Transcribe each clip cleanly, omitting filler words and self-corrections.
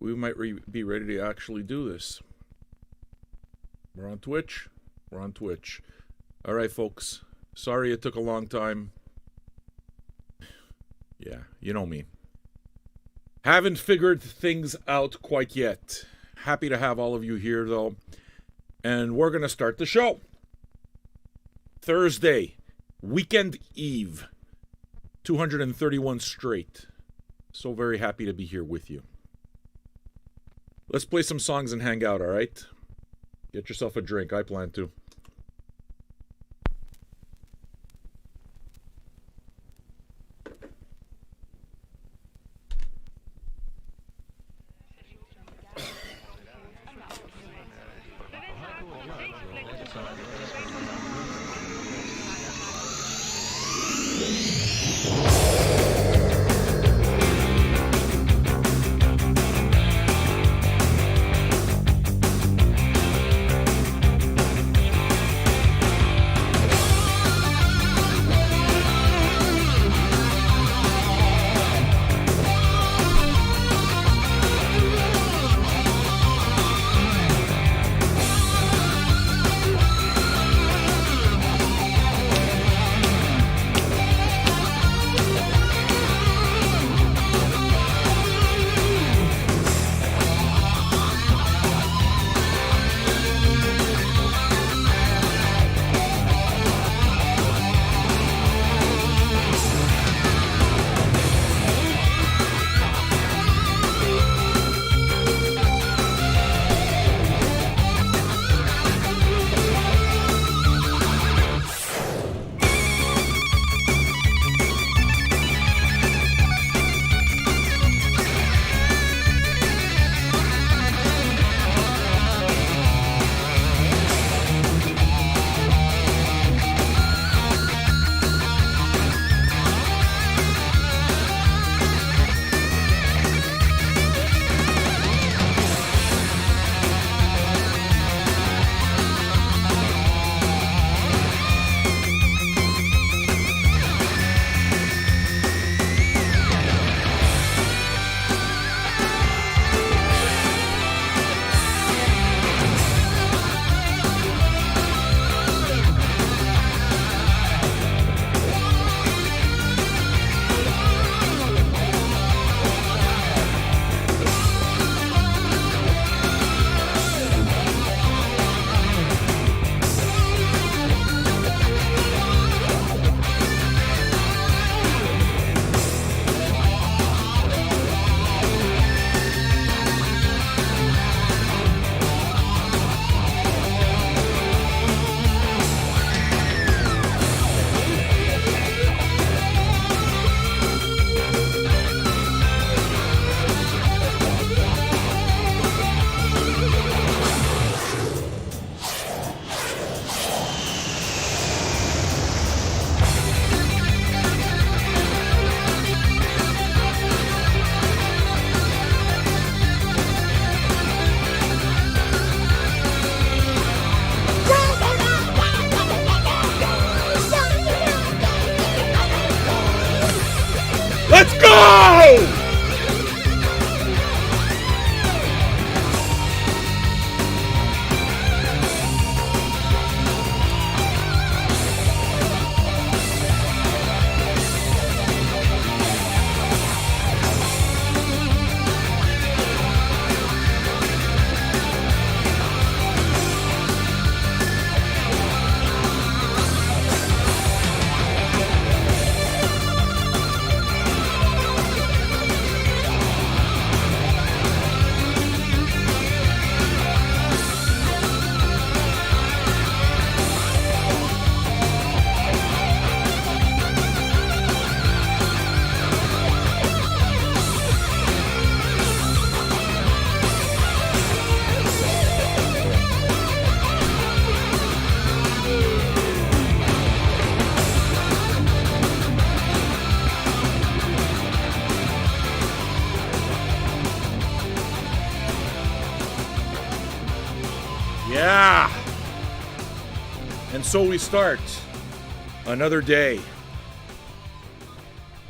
we might be ready to actually do this. We're on Twitch. We're on Twitch. All right, folks. Sorry it took a long time. Yeah, you know me. Haven't figured things out quite yet. Happy to have all of you here, though. And we're going to start the show. Thursday, weekend eve. 231 straight. So very happy to be here with you. Let's play some songs and hang out, all right? Get yourself a drink. I plan to. Let's go! Yeah. And so we start another day.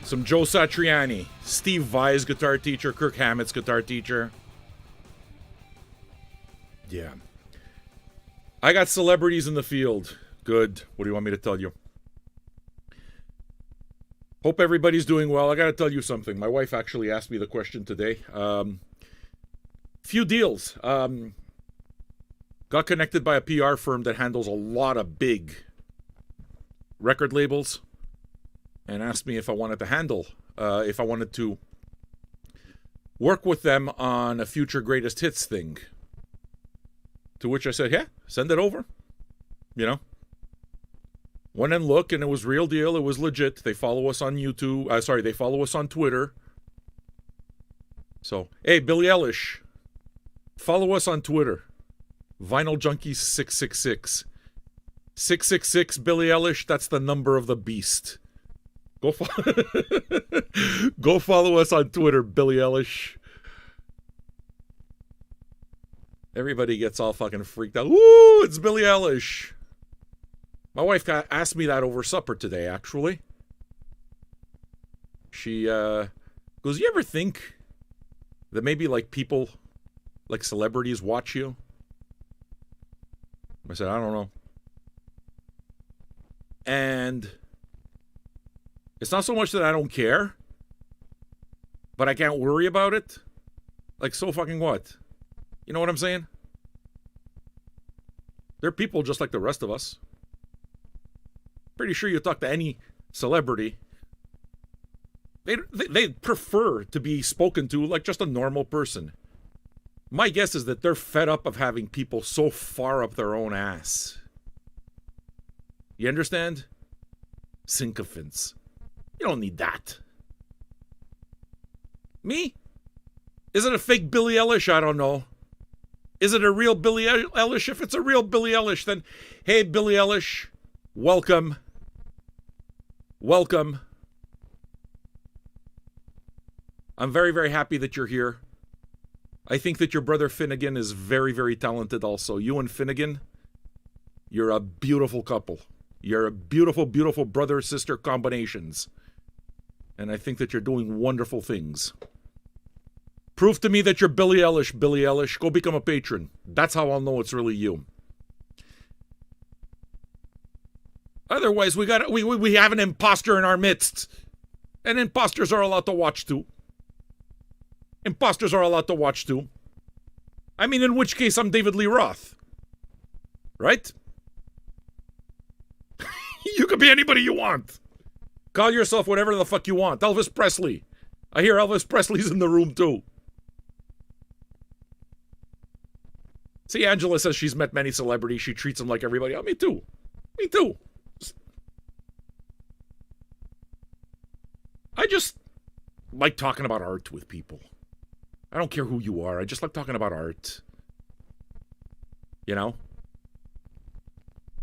Some Joe Satriani, Steve Vai's guitar teacher, Kirk Hammett's guitar teacher. Yeah. I got celebrities in the field. Good. What do you want me to tell you? Hope everybody's doing well. I got to tell you something. My wife actually asked me the question today. Few deals. Got connected by a PR firm that handles a lot of big record labels and asked me if I wanted to if I wanted to work with them on a future greatest hits thing. To which I said, yeah, send it over. You know? Went and looked, and it was real deal. It was legit. They follow us on YouTube. They follow us on Twitter. So, hey, Billie Eilish, follow us on Twitter. Vinyl Junkies 666. 666 Billie Eilish, that's the number of the beast. Go follow us on Twitter, Billie Eilish. Everybody gets all fucking freaked out. Woo, it's Billie Eilish. My wife asked me that over supper today, actually. She goes, you ever think that maybe like people, like celebrities watch you? I said, I don't know. And it's not so much that I don't care, but I can't worry about it. Like, so fucking what? You know what I'm saying? They're people just like the rest of us. Pretty sure you talk to any celebrity, they prefer to be spoken to like just a normal person. My guess is that they're fed up of having people so far up their own ass. You understand? Sycophants. You don't need that. Me? Is it a fake Billie Eilish? I don't know. Is it a real Billie Eilish? If it's a real Billie Eilish, then, hey, Billie Eilish, welcome. Welcome. I'm very, very happy that you're here. I think that your brother Finnegan is very, very talented also. You and Finnegan, you're a beautiful couple. You're a beautiful, beautiful brother-sister combinations. And I think that you're doing wonderful things. Prove to me that you're Billie Eilish, Billie Eilish. Go become a patron. That's how I'll know it's really you. Otherwise, we have an imposter in our midst. And imposters are allowed to watch too. Imposters are allowed to watch too. I mean, in which case I'm David Lee Roth. Right? You could be anybody you want. Call yourself whatever the fuck you want. Elvis Presley. I hear Elvis Presley's in the room too. See, Angela says she's met many celebrities. She treats them like everybody else. Me too. Me too. I just like talking about art with people. I don't care who you are. I just like talking about art. You know?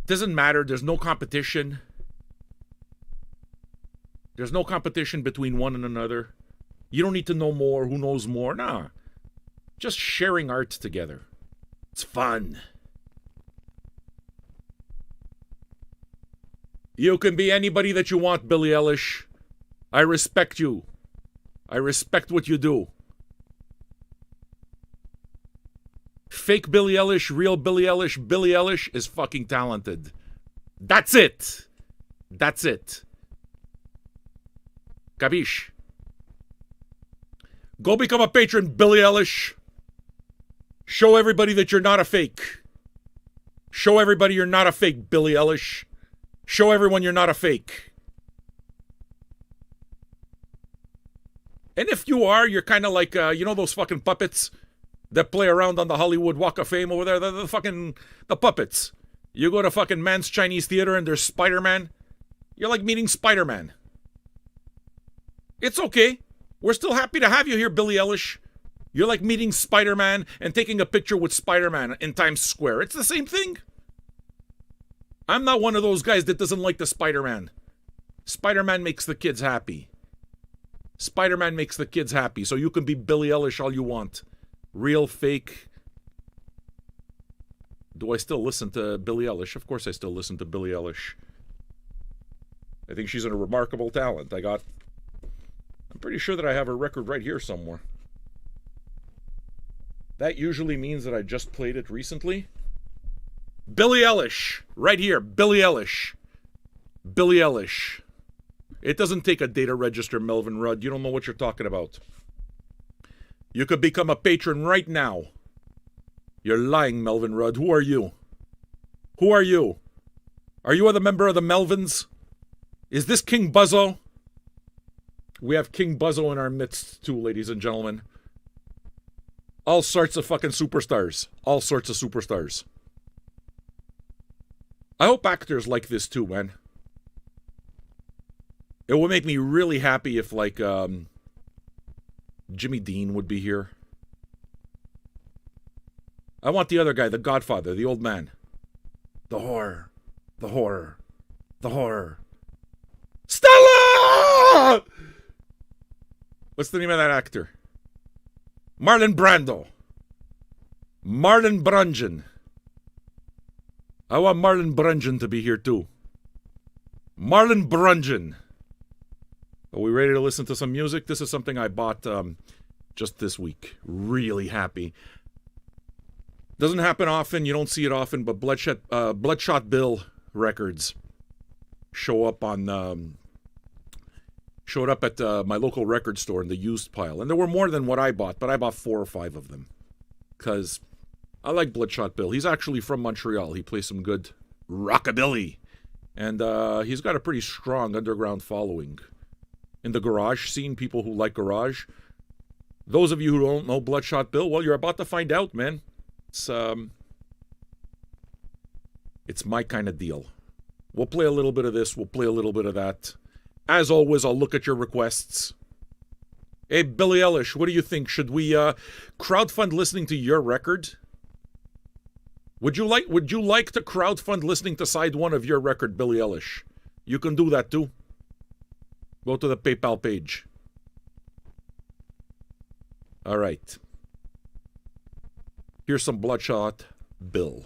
Doesn't matter. There's no competition. There's no competition between one and another. You don't need to know more. Who knows more? Nah. Just sharing art together. It's fun. You can be anybody that you want, Billie Eilish. I respect you. I respect what you do. Fake Billie Eilish, real Billie Eilish is fucking talented. That's it. That's it. Capiche? Go become a patron, Billie Eilish. Show everybody that you're not a fake. Show everybody you're not a fake, Billie Eilish. Show everyone you're not a fake. And if you are, you're kind of like, you know those fucking puppets that play around on the Hollywood Walk of Fame over there? The puppets. You go to fucking Man's Chinese Theater and there's Spider-Man. You're like meeting Spider-Man. It's okay. We're still happy to have you here, Billie Eilish. You're like meeting Spider-Man and taking a picture with Spider-Man in Times Square. It's the same thing. I'm not one of those guys that doesn't like the Spider-Man. Spider-Man makes the kids happy. Spider-Man makes the kids happy, so you can be Billie Eilish all you want. Real, fake. Do I still listen to Billie Eilish? Of course I still listen to Billie Eilish. I think she's a remarkable talent. I'm pretty sure that I have her record right here somewhere. That usually means that I just played it recently. Billie Eilish, right here, Billie Eilish. Billie Eilish. It doesn't take a data register, Melvin Rudd. You don't know what you're talking about. You could become a patron right now. You're lying, Melvin Rudd. Who are you? Who are you? Are you a member of the Melvins? Is this King Buzzo? We have King Buzzo in our midst, too, ladies and gentlemen. All sorts of fucking superstars. All sorts of superstars. I hope actors like this, too, man. It would make me really happy if, like, Jimmy Dean would be here. I want the other guy, the Godfather, the old man. The horror. The horror. The horror. Stella! What's the name of that actor? Marlon Brando. Marlon Brunjan. I want Marlon Brunjan to be here too. Marlon Brunjan. Are we ready to listen to some music? This is something I bought just this week. Really happy. Doesn't happen often. You don't see it often, but Bloodshot Bill records showed up at my local record store in the used pile. And there were more than what I bought, but I bought 4 or 5 of them. Because I like Bloodshot Bill. He's actually from Montreal. He plays some good rockabilly. And he's got a pretty strong underground following. In the garage scene, people who like garage. Those of you who don't know Bloodshot Bill, well, you're about to find out, man. It's my kind of deal. We'll play a little bit of this. We'll play a little bit of that. As always, I'll look at your requests. Hey, Billie Eilish, what do you think? Should we crowdfund listening to your record? Would you like to crowdfund listening to side 1 of your record, Billie Eilish? You can do that too. Go to the PayPal page. All right. Here's some Bloodshot Bill.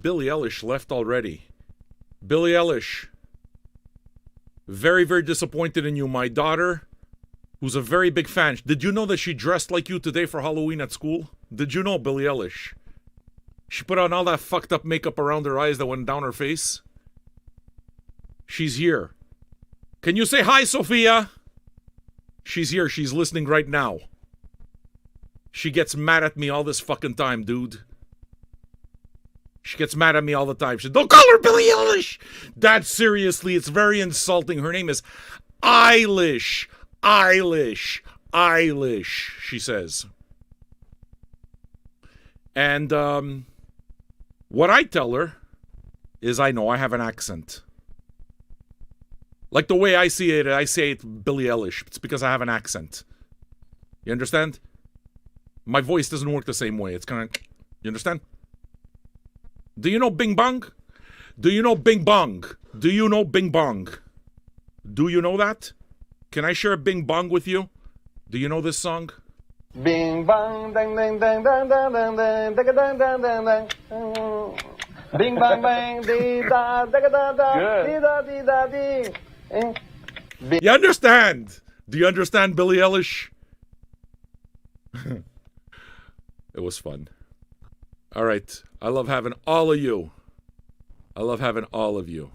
Billie Eilish left already. Billie Eilish. Very, very disappointed in you. My daughter, who's a very big fan. Did you know that she dressed like you today for Halloween at school? Did you know, Billie Eilish? She put on all that fucked up makeup around her eyes that went down her face. She's here. Can you say hi, Sophia? She's here. She's listening right now. She gets mad at me all this fucking time, dude. She gets mad at me all the time. She said, don't call her Billie Eilish. Dad, seriously, it's very insulting. Her name is Eilish. Eilish. Eilish, she says. And what I tell her is I know I have an accent. Like the way I see it, I say it Billie Eilish. It's because I have an accent. You understand? My voice doesn't work the same way. It's kind of... You understand? Do you know Bing Bong? Do you know Bing Bong? Do you know Bing Bong? Do you know that? Can I share Bing Bong with you? Do you know this song? Bing bong, dang dang dang dang dang dang dang dang dang dang dang. Bing bang bang, dee da da da da, dee da dee da dee. You understand? Do you understand, Billie Eilish? It was fun. All right. I love having all of you. I love having all of you.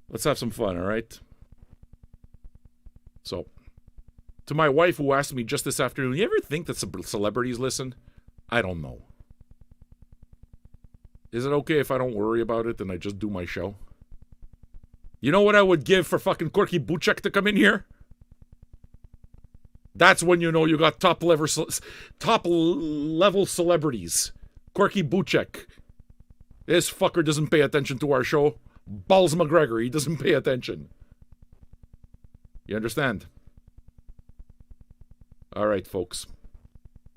Let's have some fun, all right? So, to my wife who asked me just this afternoon, you ever think that celebrities listen? I don't know. Is it okay if I don't worry about it and I just do my show? You know what I would give for fucking Corky Buchek to come in here? That's when you know you got top level celebrities. Corky Buchek. This fucker doesn't pay attention to our show. Balls McGregor, he doesn't pay attention. You understand? All right, folks.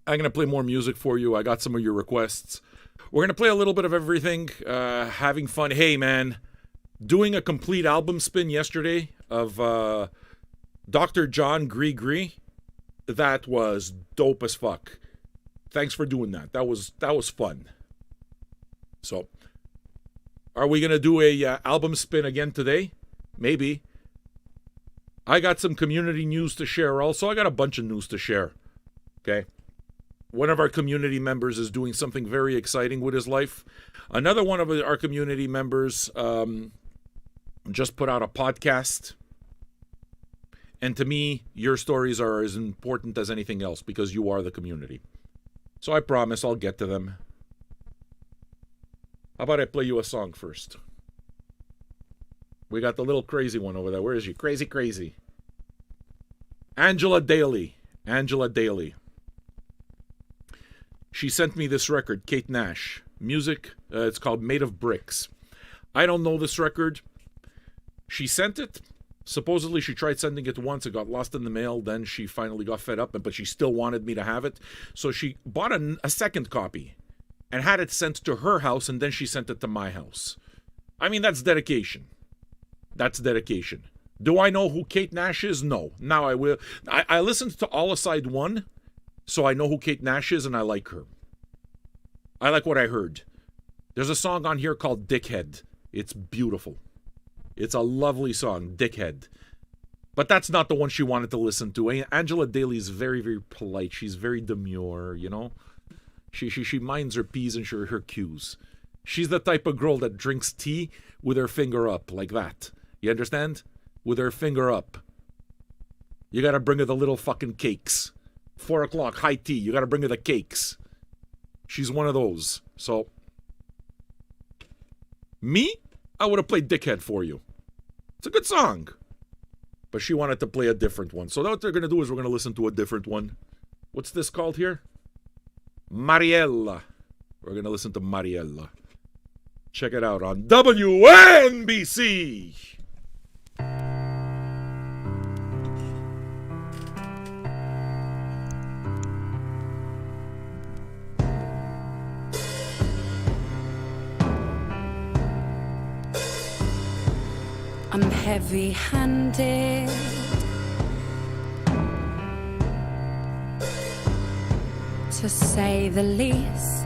I'm going to play more music for you. I got some of your requests. We're going to play a little bit of everything. Having fun. Hey, man. Doing a complete album spin yesterday of Dr. John Gree. That was dope as fuck. Thanks for doing that. That was fun. So, are we going to do a album spin again today? Maybe. I got some community news to share also. I got a bunch of news to share. Okay. One of our community members is doing something very exciting with his life. Another one of our community members just put out a podcast. And to me, your stories are as important as anything else because you are the community. So I promise I'll get to them. How about I play you a song first? We got the little crazy one over there. Where is she? Crazy, crazy. Angela Daly. Angela Daly. She sent me this record, Kate Nash. Music, it's called Made of Bricks. I don't know this record. She sent it. Supposedly she tried sending it once. It got lost in the mail. Then she finally got fed up, but she still wanted me to have it. So she bought a second copy and had it sent to her house, and then she sent it to my house. I mean, that's dedication. That's dedication. Do I know who Kate Nash is? No. Now I will. I listened to All Aside One, so I know who Kate Nash is, and I like her. I like what I heard. There's a song on here called Dickhead. It's beautiful. It's a lovely song, Dickhead. But that's not the one she wanted to listen to. Angela Daly's very, very polite. She's very demure, you know? She minds her P's and her Q's. She's the type of girl that drinks tea with her finger up, like that. You understand? With her finger up. You gotta bring her the little fucking cakes. 4 o'clock, high tea. You gotta bring her the cakes. She's one of those. So, me? I would have played Dickhead for you. It's a good song. But she wanted to play a different one. So what they're going to do is we're going to listen to a different one. What's this called here? Mariella. We're going to listen to Mariella. Check it out on WNBC. I'm heavy-handed, to say the least.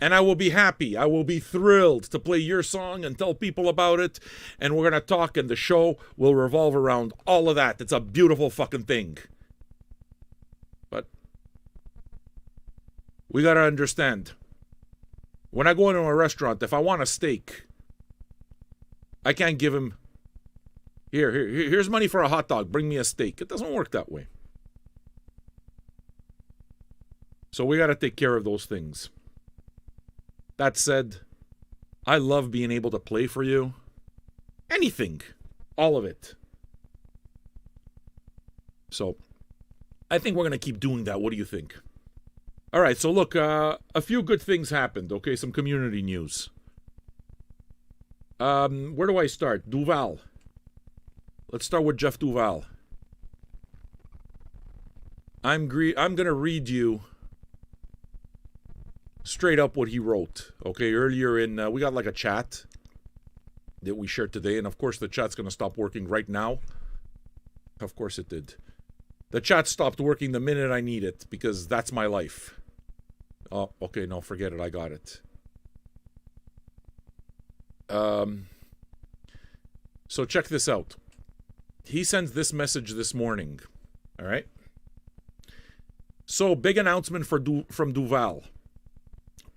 And I will be happy. I will be thrilled to play your song and tell people about it. And we're going to talk, and the show will revolve around all of that. It's a beautiful fucking thing. But we got to understand. When I go into a restaurant, if I want a steak, I can't give him, here's money for a hot dog. Bring me a steak. It doesn't work that way. So we got to take care of those things. That said, I love being able to play for you. Anything. All of it. So, I think we're going to keep doing that. What do you think? All right, so look, a few good things happened, okay? Some community news. Where do I start? Duval. Let's start with Jeff Duval. I'm going to read you straight up what he wrote, okay? Earlier in, we got like a chat that we shared today, and of course the chat's going to stop working right now. Of course it did. The chat stopped working the minute I need it, because that's my life. Oh, okay, no, forget it, I got it. So check this out. He sends this message this morning, all right? So, big announcement from Duval.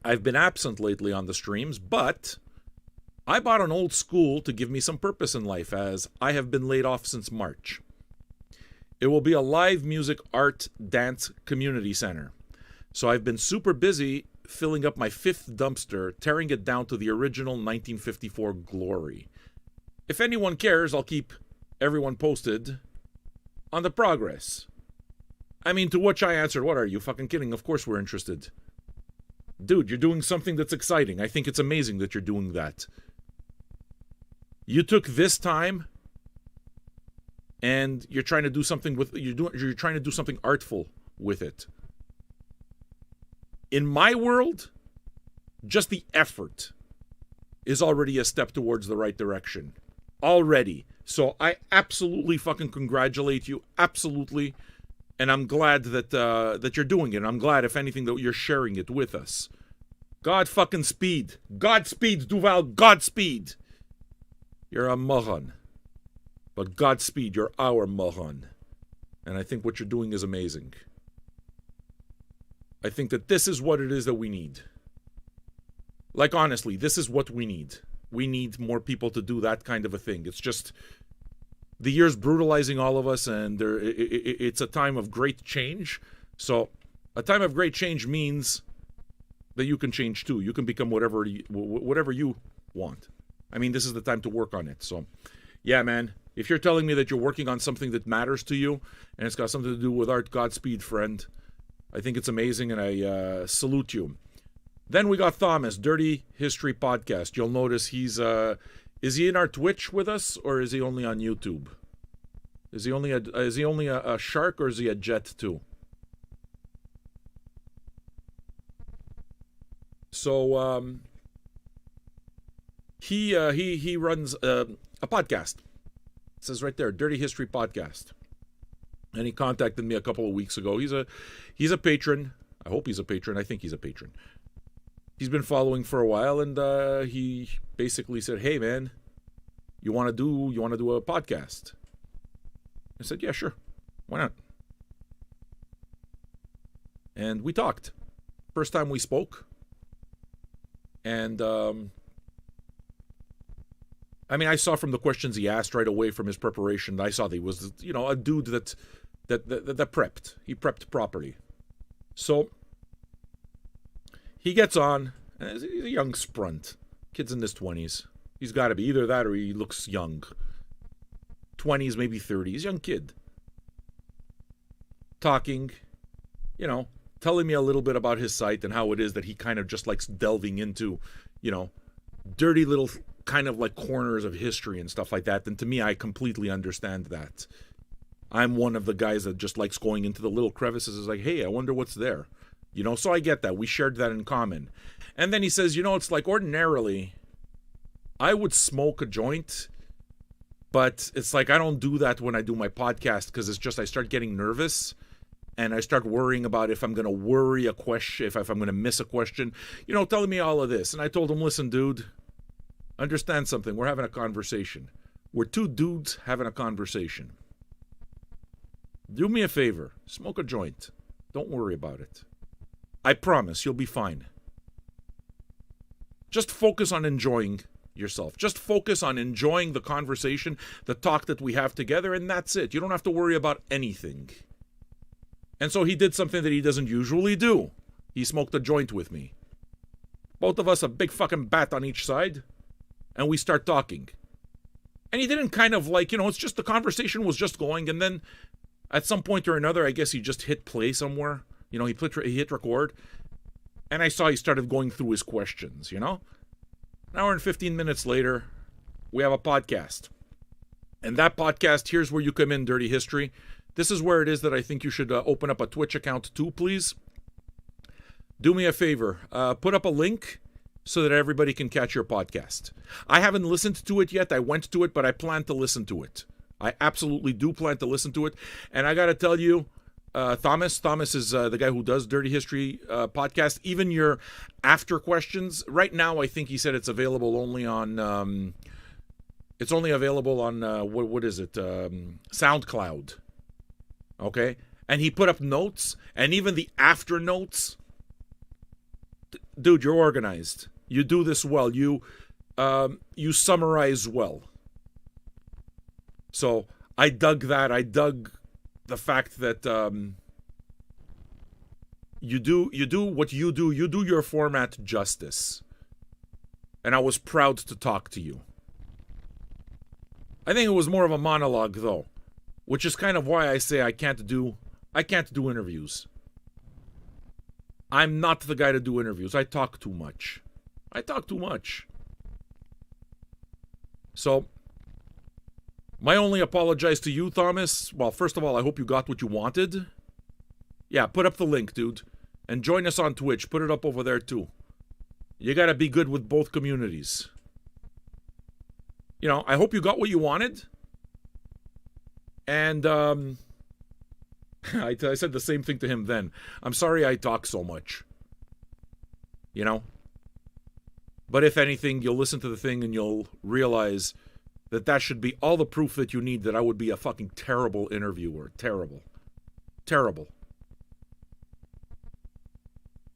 I've been absent lately on the streams, but I bought an old school to give me some purpose in life, as I have been laid off since March. It will be a live music, art, dance community center. So I've been super busy filling up my 5th dumpster, tearing it down to the original 1954 glory. If anyone cares, I'll keep everyone posted on the progress. I mean, to which I answered, what are you fucking kidding? Of course we're interested. Dude, you're doing something that's exciting. I think it's amazing that you're doing that. You took this time and you're trying to do something with you're trying to do something artful with it. In my world, just the effort is already a step towards the right direction. Already. So I absolutely fucking congratulate you. Absolutely. And I'm glad that you're doing it. I'm glad, if anything, that you're sharing it with us. God fucking speed. Godspeed, Duval. Godspeed. You're a moron. But Godspeed, you're our moron. And I think what you're doing is amazing. I think that this is what it is that we need. Like, honestly, this is what we need. We need more people to do that kind of a thing. It's just, the year's brutalizing all of us, and it's a time of great change. So, a time of great change means that you can change too. You can become whatever you want. I mean, this is the time to work on it. So, yeah, man. If you're telling me that you're working on something that matters to you, and it's got something to do with art, Godspeed, friend. I think it's amazing, and I salute you. Then we got Thomas, Dirty History Podcast. You'll notice he's, is he in our Twitch with us, or is he only on YouTube? Is he only a shark, or is he a jet too? So, he runs a podcast. It says right there, Dirty History Podcast. And he contacted me a couple of weeks ago. He's a patron. I hope he's a patron. I think he's a patron. He's been following for a while, and he basically said, "Hey, man, you want to do a podcast?" I said, "Yeah, sure. Why not?" And we talked. First time we spoke. And I mean, I saw from the questions he asked right away from his preparation, I saw that he was, a dude that prepped. He prepped properly. So he gets on. He's a young sprunt. Kid's in his 20s. He's got to be either that or he looks young. 20s, maybe 30s. Young kid. Talking, telling me a little bit about his site and how it is that he kind of just likes delving into, dirty little kind of like corners of history and stuff like that. And to me, I completely understand that. I'm one of the guys that just likes going into the little crevices. Is like, hey, I wonder what's there. So I get that. We shared that in common. And then he says, it's like ordinarily I would smoke a joint, but it's like I don't do that when I do my podcast because it's just I start getting nervous and I start worrying about if I'm going to worry a question, if I'm going to miss a question, telling me all of this. And I told him, listen, dude, understand something. We're having a conversation. We're two dudes having a conversation. Do me a favor. Smoke a joint. Don't worry about it. I promise you'll be fine. Just focus on enjoying yourself. Just focus on enjoying the conversation, the talk that we have together, and that's it. You don't have to worry about anything. And so he did something that he doesn't usually do. He smoked a joint with me. Both of us a big fucking bat on each side, and we start talking. And he didn't kind of it's just the conversation was just going, and then at some point or another, I guess he just hit play somewhere. He hit record, and I saw he started going through his questions, An hour and 15 minutes later, we have a podcast. And that podcast, here's where you come in, Dirty History. This is where it is that I think you should open up a Twitch account too, please. Do me a favor. Put up a link so that everybody can catch your podcast. I haven't listened to it yet. I went to it, but I plan to listen to it. I absolutely do plan to listen to it. And I got to tell you, Thomas is the guy who does Dirty History podcast. Even your after questions, right now I think he said it's available only on, it's only available on, what is it, SoundCloud. Okay? And he put up notes, and even the after notes, dude, you're organized. You do this well. You summarize well. So I dug that. I dug the fact that you do what you do. You do your format justice. And I was proud to talk to you. I think it was more of a monologue, though, which is kind of why I say I can't do interviews. I'm not the guy to do interviews. I talk too much. So, my only apologize to you, Thomas. Well, first of all, I hope you got what you wanted. Yeah, put up the link, dude. And join us on Twitch. Put it up over there, too. You gotta be good with both communities. I hope you got what you wanted. And, I said the same thing to him then. I'm sorry I talk so much. But if anything, you'll listen to the thing and you'll realize that should be all the proof that you need that I would be a fucking terrible interviewer. Terrible. Terrible.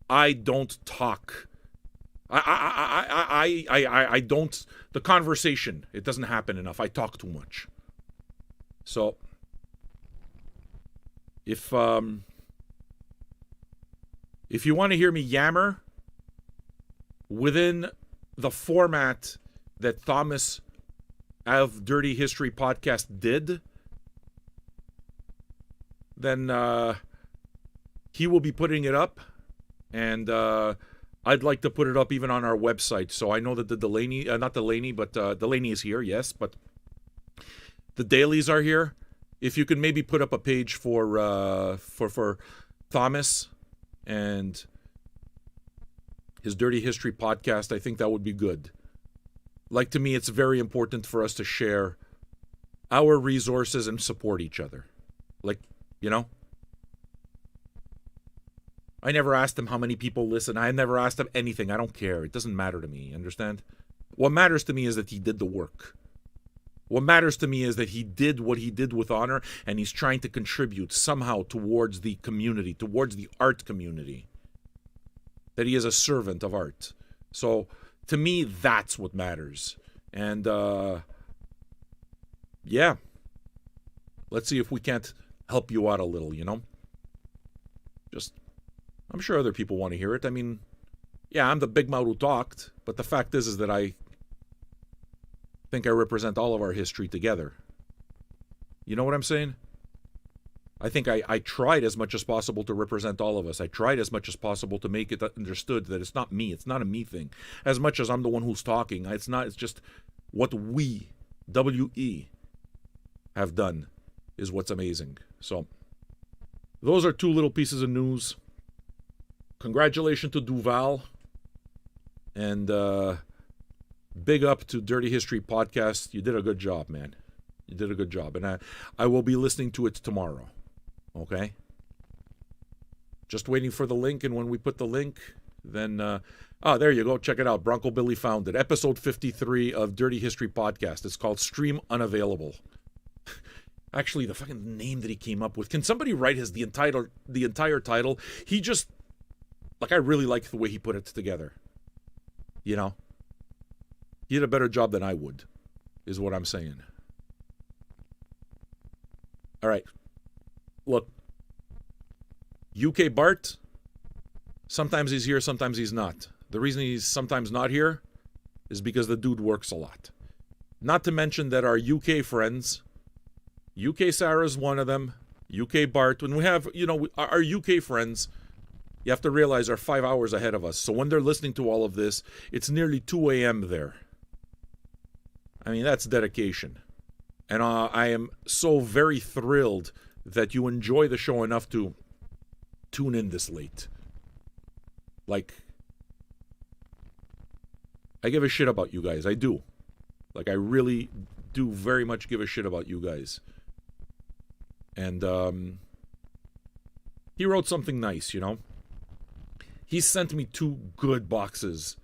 I don't talk. I don't, the conversation, it doesn't happen enough. I talk too much. So, if you want to hear me yammer within the format that Thomas of Dirty History Podcast did, then he will be putting it up, and I'd like to put it up even on our website. So I know that the Delaney, not Delaney, but Delaney is here, yes, but the dailies are here. If you can maybe put up a page for Thomas and his Dirty History Podcast, I think that would be good. Like, to me, it's very important for us to share our resources and support each other. Like, I never asked him how many people listen. I never asked him anything. I don't care. It doesn't matter to me, understand? What matters to me is that he did the work. What matters to me is that he did what he did with honor, and he's trying to contribute somehow towards the community, towards the art community. That he is a servant of art. So, to me, that's what matters. And, yeah. Let's see if we can't help you out a little, Just, I'm sure other people want to hear it. I mean, yeah, I'm the big mouth who talked, but the fact is that I think I represent all of our history together. You know what I'm saying? I think I tried as much as possible to represent all of us. I tried as much as possible to make it understood that it's not me. It's not a me thing. As much as I'm the one who's talking, it's just what we, W-E, have done is what's amazing. So, those are two little pieces of news. Congratulations to Duval. And big up to Dirty History Podcast. You did a good job, man. You did a good job. And I will be listening to it tomorrow. Okay? Just waiting for the link, and when we put the link, then... there you go. Check it out. Bronco Billy found it. Episode 53 of Dirty History Podcast. It's called Stream Unavailable. Actually, the fucking name that he came up with. Can somebody write the entire title? He just... I really like the way he put it together. You know? He did a better job than I would, is what I'm saying. All right. Look. UK Bart, sometimes he's here, sometimes he's not. The reason he's sometimes not here is because the dude works a lot. Not to mention that our UK friends, UK Sarah's one of them, UK Bart, when we have, our UK friends, you have to realize are 5 hours ahead of us. So when they're listening to all of this, it's nearly 2 a.m. there. I mean, that's dedication. And I am so very thrilled that you enjoy the show enough to tune in this late. I give a shit about you guys. I do. I really do very much give a shit about you guys. And he wrote something nice, He sent me 2 good boxes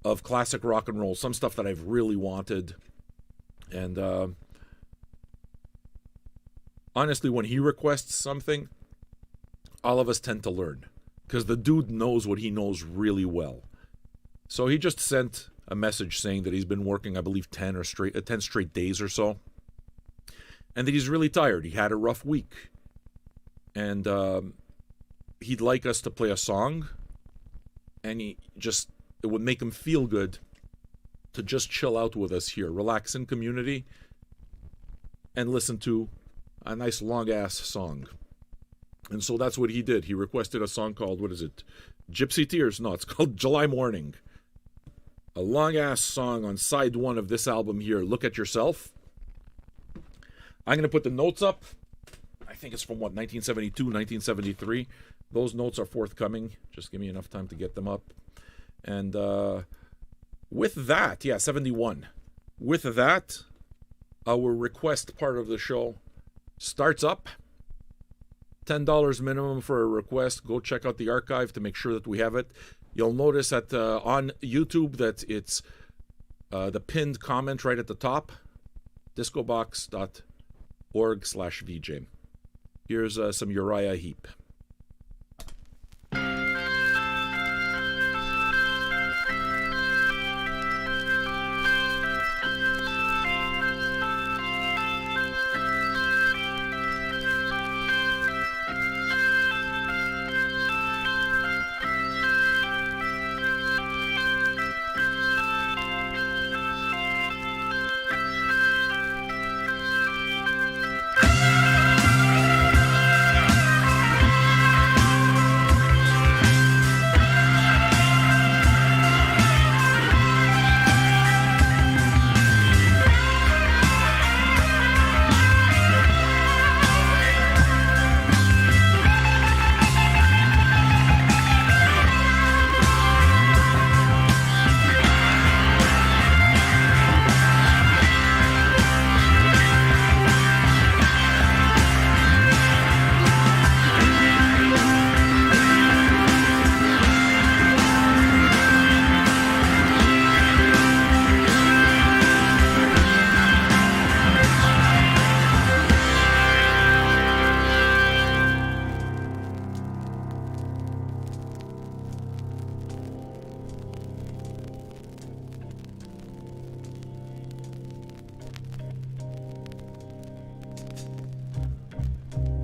of classic rock and roll, some stuff that I've really wanted. And honestly, when he requests something, all of us tend to learn. Because the dude knows what he knows really well. So he just sent a message saying that he's been working, I believe, 10 straight days or so. And that he's really tired. He had a rough week. And he'd like us to play a song. And it would make him feel good to just chill out with us here. Relax in community. And listen to a nice long-ass song. And so that's what he did. He requested a song called, what is it? Gypsy Tears? No, it's called July Morning. A long-ass song on side 1 of this album here, Look at Yourself. I'm going to put the notes up. I think it's from, 1972, 1973. Those notes are forthcoming. Just give me enough time to get them up. And with that, 71. With that, our request part of the show starts up. $10 minimum for a request. Go check out the archive to make sure that we have it. You'll notice that on YouTube that it's the pinned comment right at the top. discobox.org/VJ. Here's some Uriah Heep.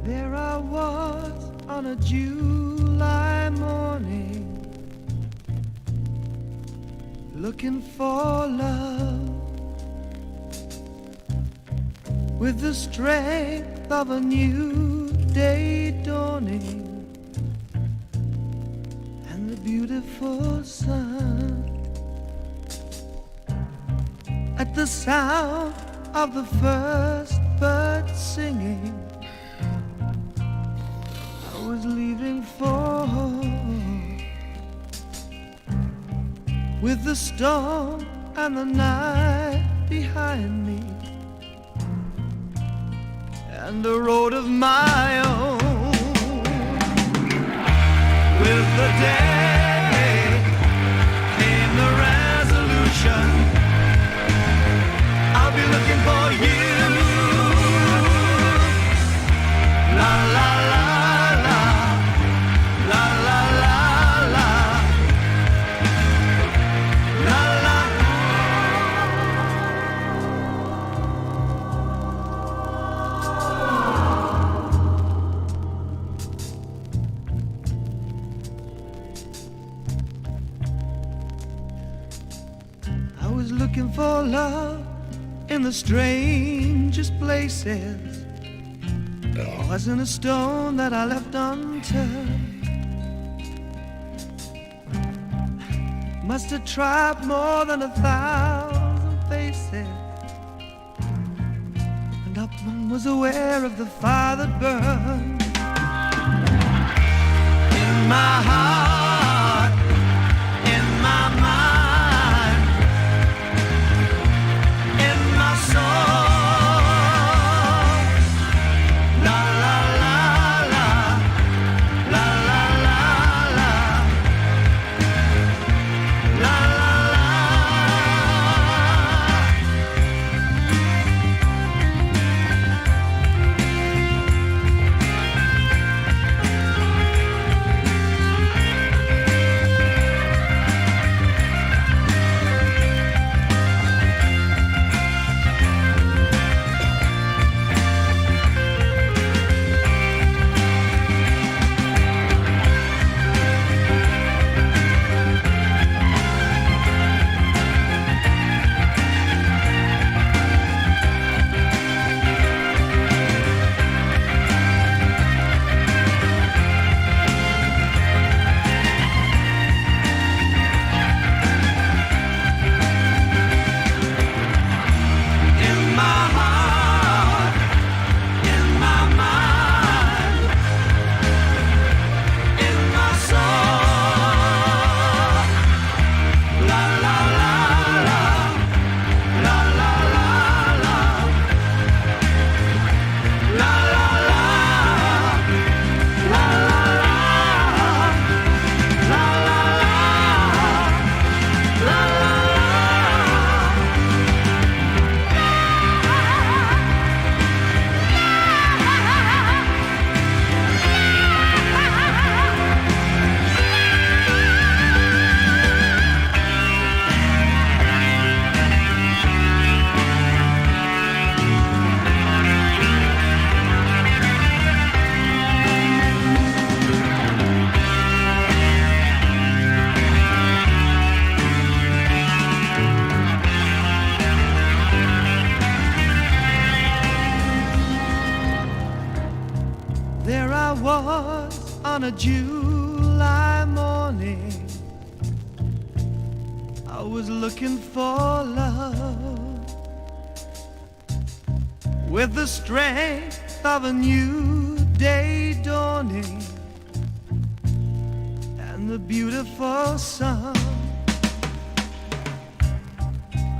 There I was on a July morning, looking for love with the strength of a new day dawning and the beautiful sun. At the sound of the first bird singing, I was leaving for home, with the storm and the night behind me, and a road of my own. love in the strangest places. Wasn't a stone that I left unturned. Must have tried more than 1,000 faces, and not one was aware of the fire that burned in my heart, in my mind, in my soul. La la la la, la la la la, la la la. There I was on a July morning. I was looking for love with the strength of a new day dawning and the beautiful sun.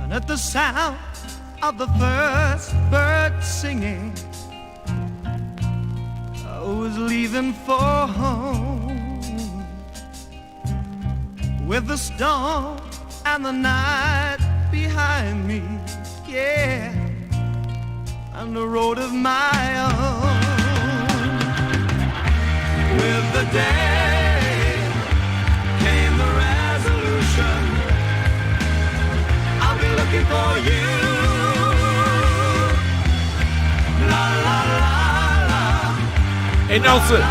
And at the sound of the first bird singing, I was leaving for home with the storm and the night behind me, yeah, and a road of my own. With the day came the resolution, I'll be looking for you. La la la. Hey, Nelson.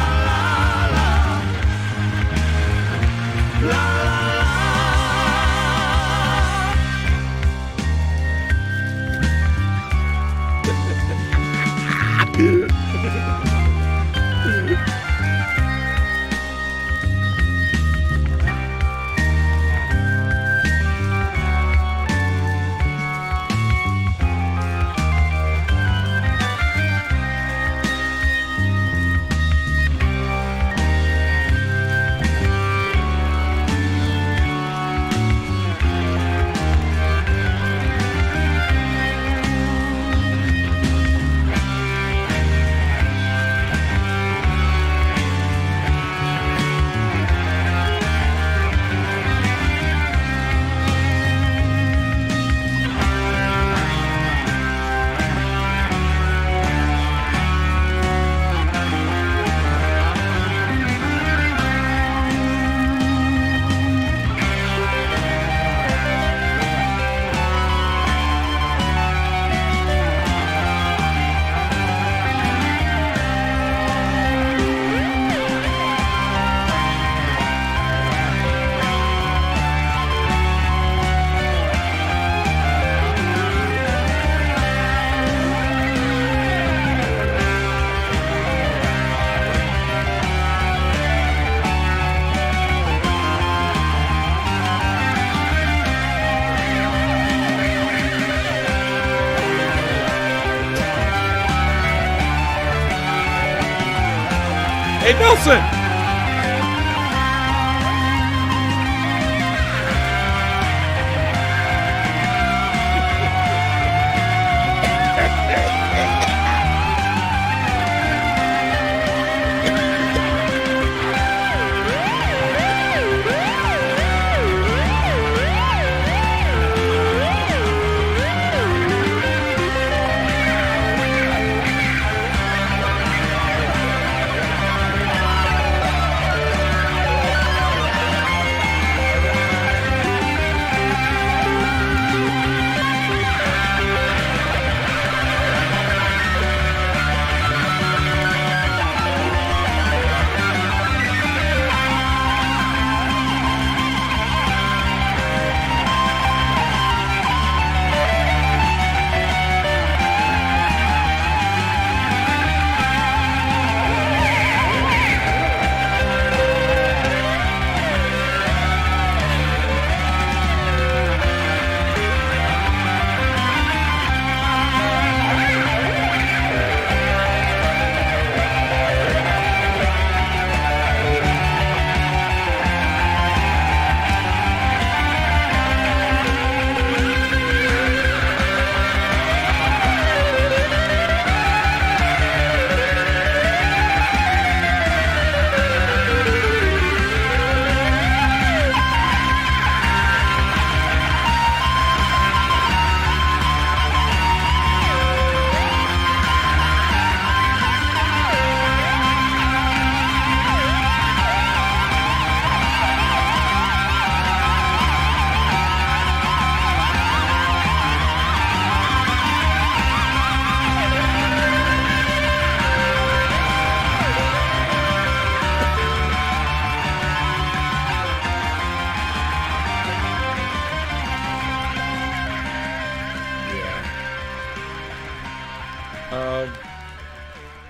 Hey, Nelson!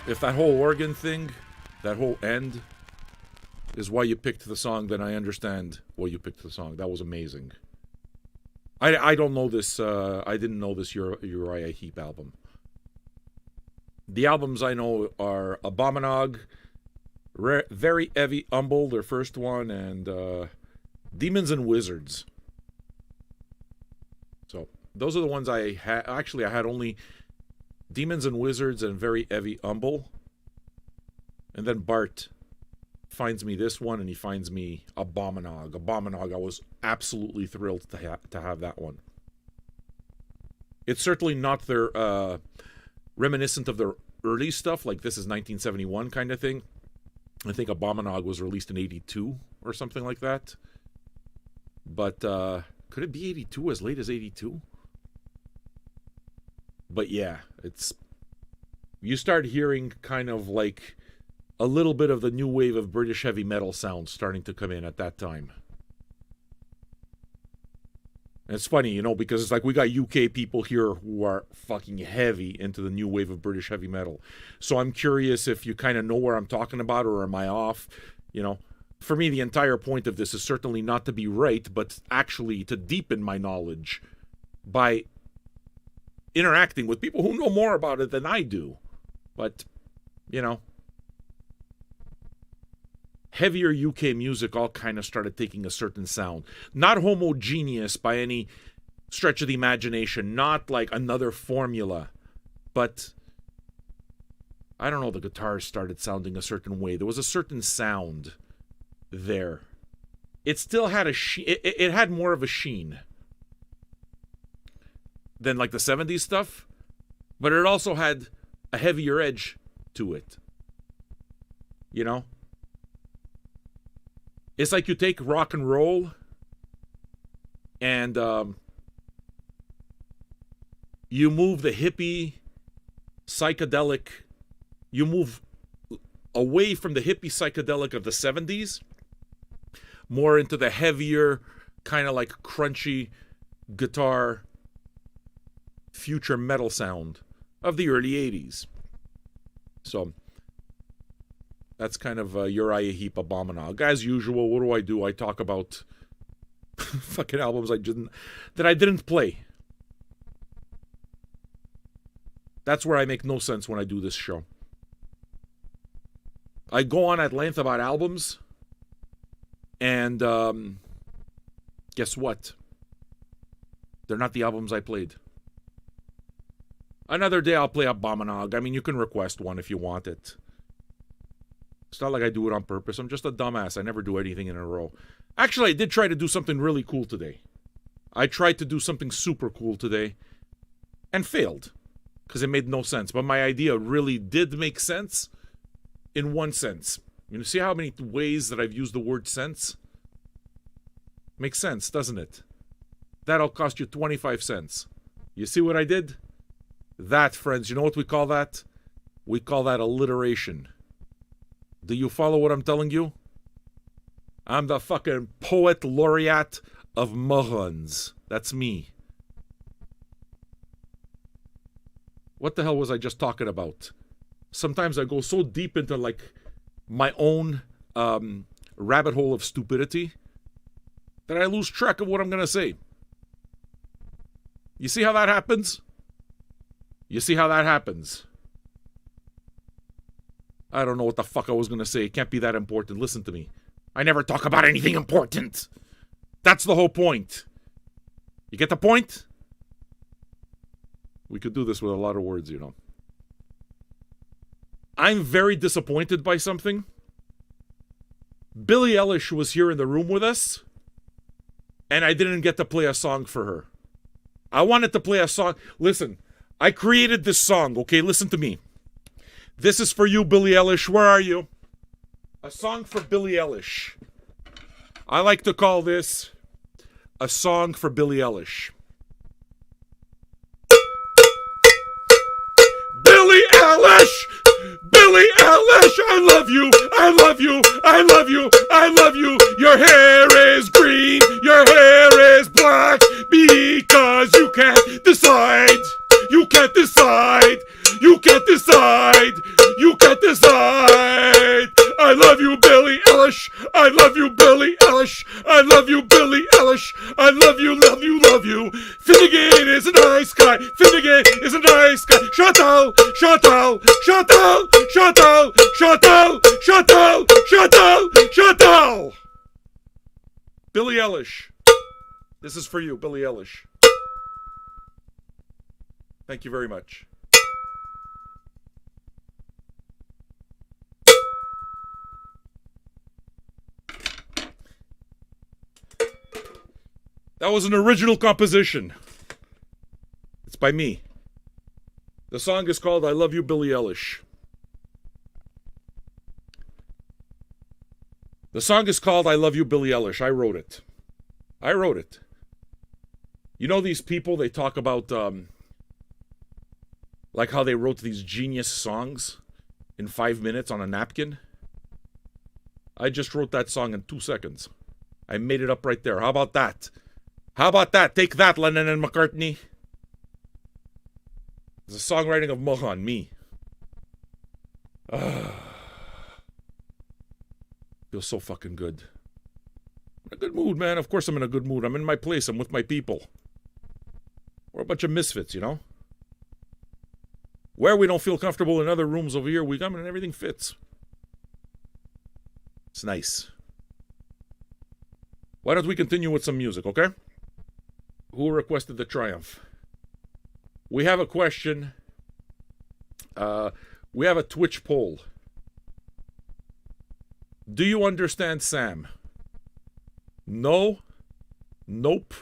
If that whole organ thing, that whole end, is why you picked the song, then I understand why you picked the song. That was amazing. I don't know this, I didn't know this Uriah Heep album. The albums I know are Abominog, Very Heavy Humble, their first one, and Demons and Wizards. So, those are the ones I had. Actually, I had only Demons and Wizards and Very Heavy Humble. And then Bart finds me this one, and he finds me Abominog. Abominog, I was absolutely thrilled to have that one. It's certainly not their reminiscent of their early stuff, like this is 1971 kind of thing. I think Abominog was released in 82 or something like that. But could it be 82, as late as 82? But yeah, it's... You start hearing kind of like a little bit of the new wave of British heavy metal sound starting to come in at that time. And it's funny, you know, because it's like we got UK people here who are fucking heavy into the new wave of British heavy metal. So I'm curious if you kind of know where I'm talking about, or am I off? You know, for me, the entire point of this is certainly not to be right, but actually to deepen my knowledge by interacting with people who know more about it than I do. But, you know, heavier UK music all kind of started taking a certain sound. Not homogeneous by any stretch of the imagination, not like another formula, but I don't know, the guitars started sounding a certain way. There was a certain sound there. It still had a it had more of a sheen than like the 70s stuff, but it also had a heavier edge to it. You know? It's like you take rock and roll and you move the hippie, psychedelic, you move away from the hippie psychedelic of the 70s, more into the heavier, kind of like crunchy guitar, future metal sound of the early 80s. So that's kind of Uriah Heep, Abominog. As usual, what do? I talk about fucking albums that I didn't play. That's where I make no sense when I do this show. I go on at length about albums, and guess what? They're not the albums I played. Another day I'll play a Bomanog. I mean, you can request one if you want it. It's not like I do it on purpose. I'm just a dumbass. I never do anything in a row. Actually, I did try to do something really cool today. I tried to do something super cool today and failed because it made no sense. But my idea really did make sense in one sense. You see how many ways that I've used the word sense? Makes sense, doesn't it? That'll cost you 25 cents. You see what I did? That, friends, you know what we call that? We call that alliteration. Do you follow what I'm telling you? I'm the fucking poet laureate of Mohans. That's me. What the hell was I just talking about? Sometimes I go so deep into like my own rabbit hole of stupidity that I lose track of what I'm going to say. You see how that happens? You see how that happens? I don't know what the fuck I was going to say. It can't be that important. Listen to me. I never talk about anything important. That's the whole point. You get the point? We could do this with a lot of words, you know. I'm very disappointed by something. Billie Eilish was here in the room with us, and I didn't get to play a song for her. I wanted to play a song. Listen, I created this song, okay? Listen to me. This is for you, Billie Eilish. Where are you? A song for Billie Eilish. I like to call this a song for Billie Eilish. Billie Eilish! Billie Eilish, I love you, I love you, I love you, I love you. Your hair is green, your hair is black, because you can't decide. You can't decide. You can't decide. You can't decide. I love you, Billie Eilish. I love you, Billie Eilish. I love you, Billie Eilish. I love you, love you, love you. Finnegan is a nice guy. Finnegan is a nice guy. Chantal, Chantal, Chantal, Chantal, Chantal, Chantal, Chantal, Chantal. Billie Eilish. This is for you, Billie Eilish. Thank you very much. That was an original composition. It's by me. The song is called I Love You, Billie Eilish. The song is called I Love You, Billie Eilish. I wrote it. I wrote it. You know these people, they talk about like how they wrote these genius songs in 5 minutes on a napkin? I just wrote that song in 2 seconds. I made it up right there. How about that? How about that? Take that, Lennon and McCartney. It's a songwriting of Mohan, me. Feels so fucking good. I'm in a good mood, man. Of course I'm in a good mood. I'm in my place. I'm with my people. We're a bunch of misfits, you know? Where we don't feel comfortable in other rooms over here, we come in and everything fits. It's nice. Why don't we continue with some music, okay? Who requested the Triumph? We have a question. We have a Twitch poll. Do you understand Sam? No, nope,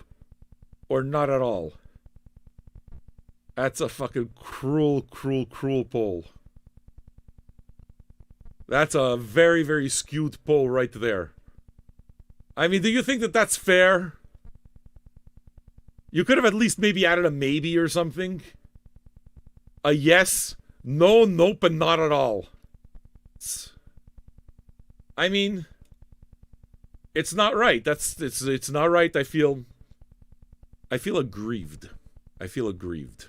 or not at all? That's a fucking cruel, cruel, cruel poll. That's a very, very skewed poll right there. I mean, do you think that that's fair? You could have at least maybe added a maybe or something. A yes, no, nope, and not at all. I mean, it's not right. It's not right. I feel aggrieved. I feel aggrieved.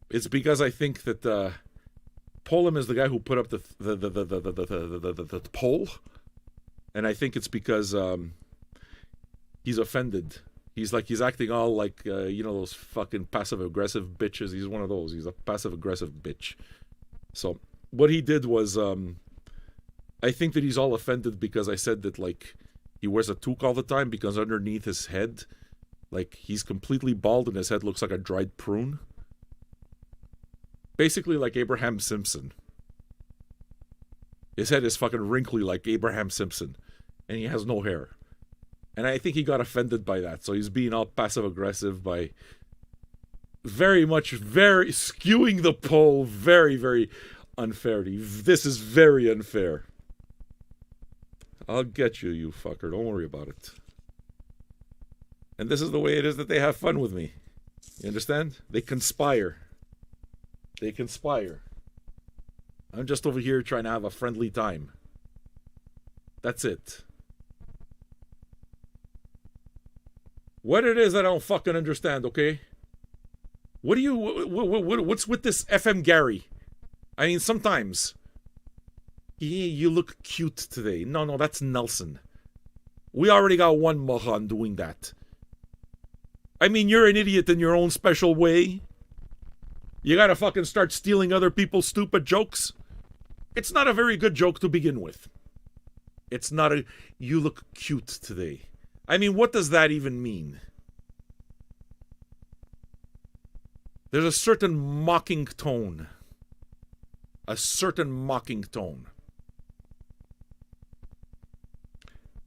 It's because I think that Polam is the guy who put up the poll, and I think it's because he's offended He's acting all like, those fucking passive-aggressive bitches. He's one of those. He's a passive-aggressive bitch. So what he did was, I think that he's all offended because I said that, like, he wears a toque all the time because underneath his head, like, he's completely bald and his head looks like a dried prune. Basically like Abraham Simpson. His head is fucking wrinkly like Abraham Simpson. And he has no hair. And I think he got offended by that. So he's being all passive-aggressive by very skewing the poll very, very unfairly. This is very unfair. I'll get you, you fucker. Don't worry about it. And this is the way it is that they have fun with me. You understand? They conspire. They conspire. I'm just over here trying to have a friendly time. That's it. What it is I don't fucking understand, okay? What's with this FM Gary? I mean, sometimes. Yeah, you look cute today. No, that's Nelson. We already got one Mohan doing that. I mean, you're an idiot in your own special way. You gotta fucking start stealing other people's stupid jokes. It's not a very good joke to begin with. It's not a, you look cute today. I mean, what does that even mean? There's a certain mocking tone. A certain mocking tone.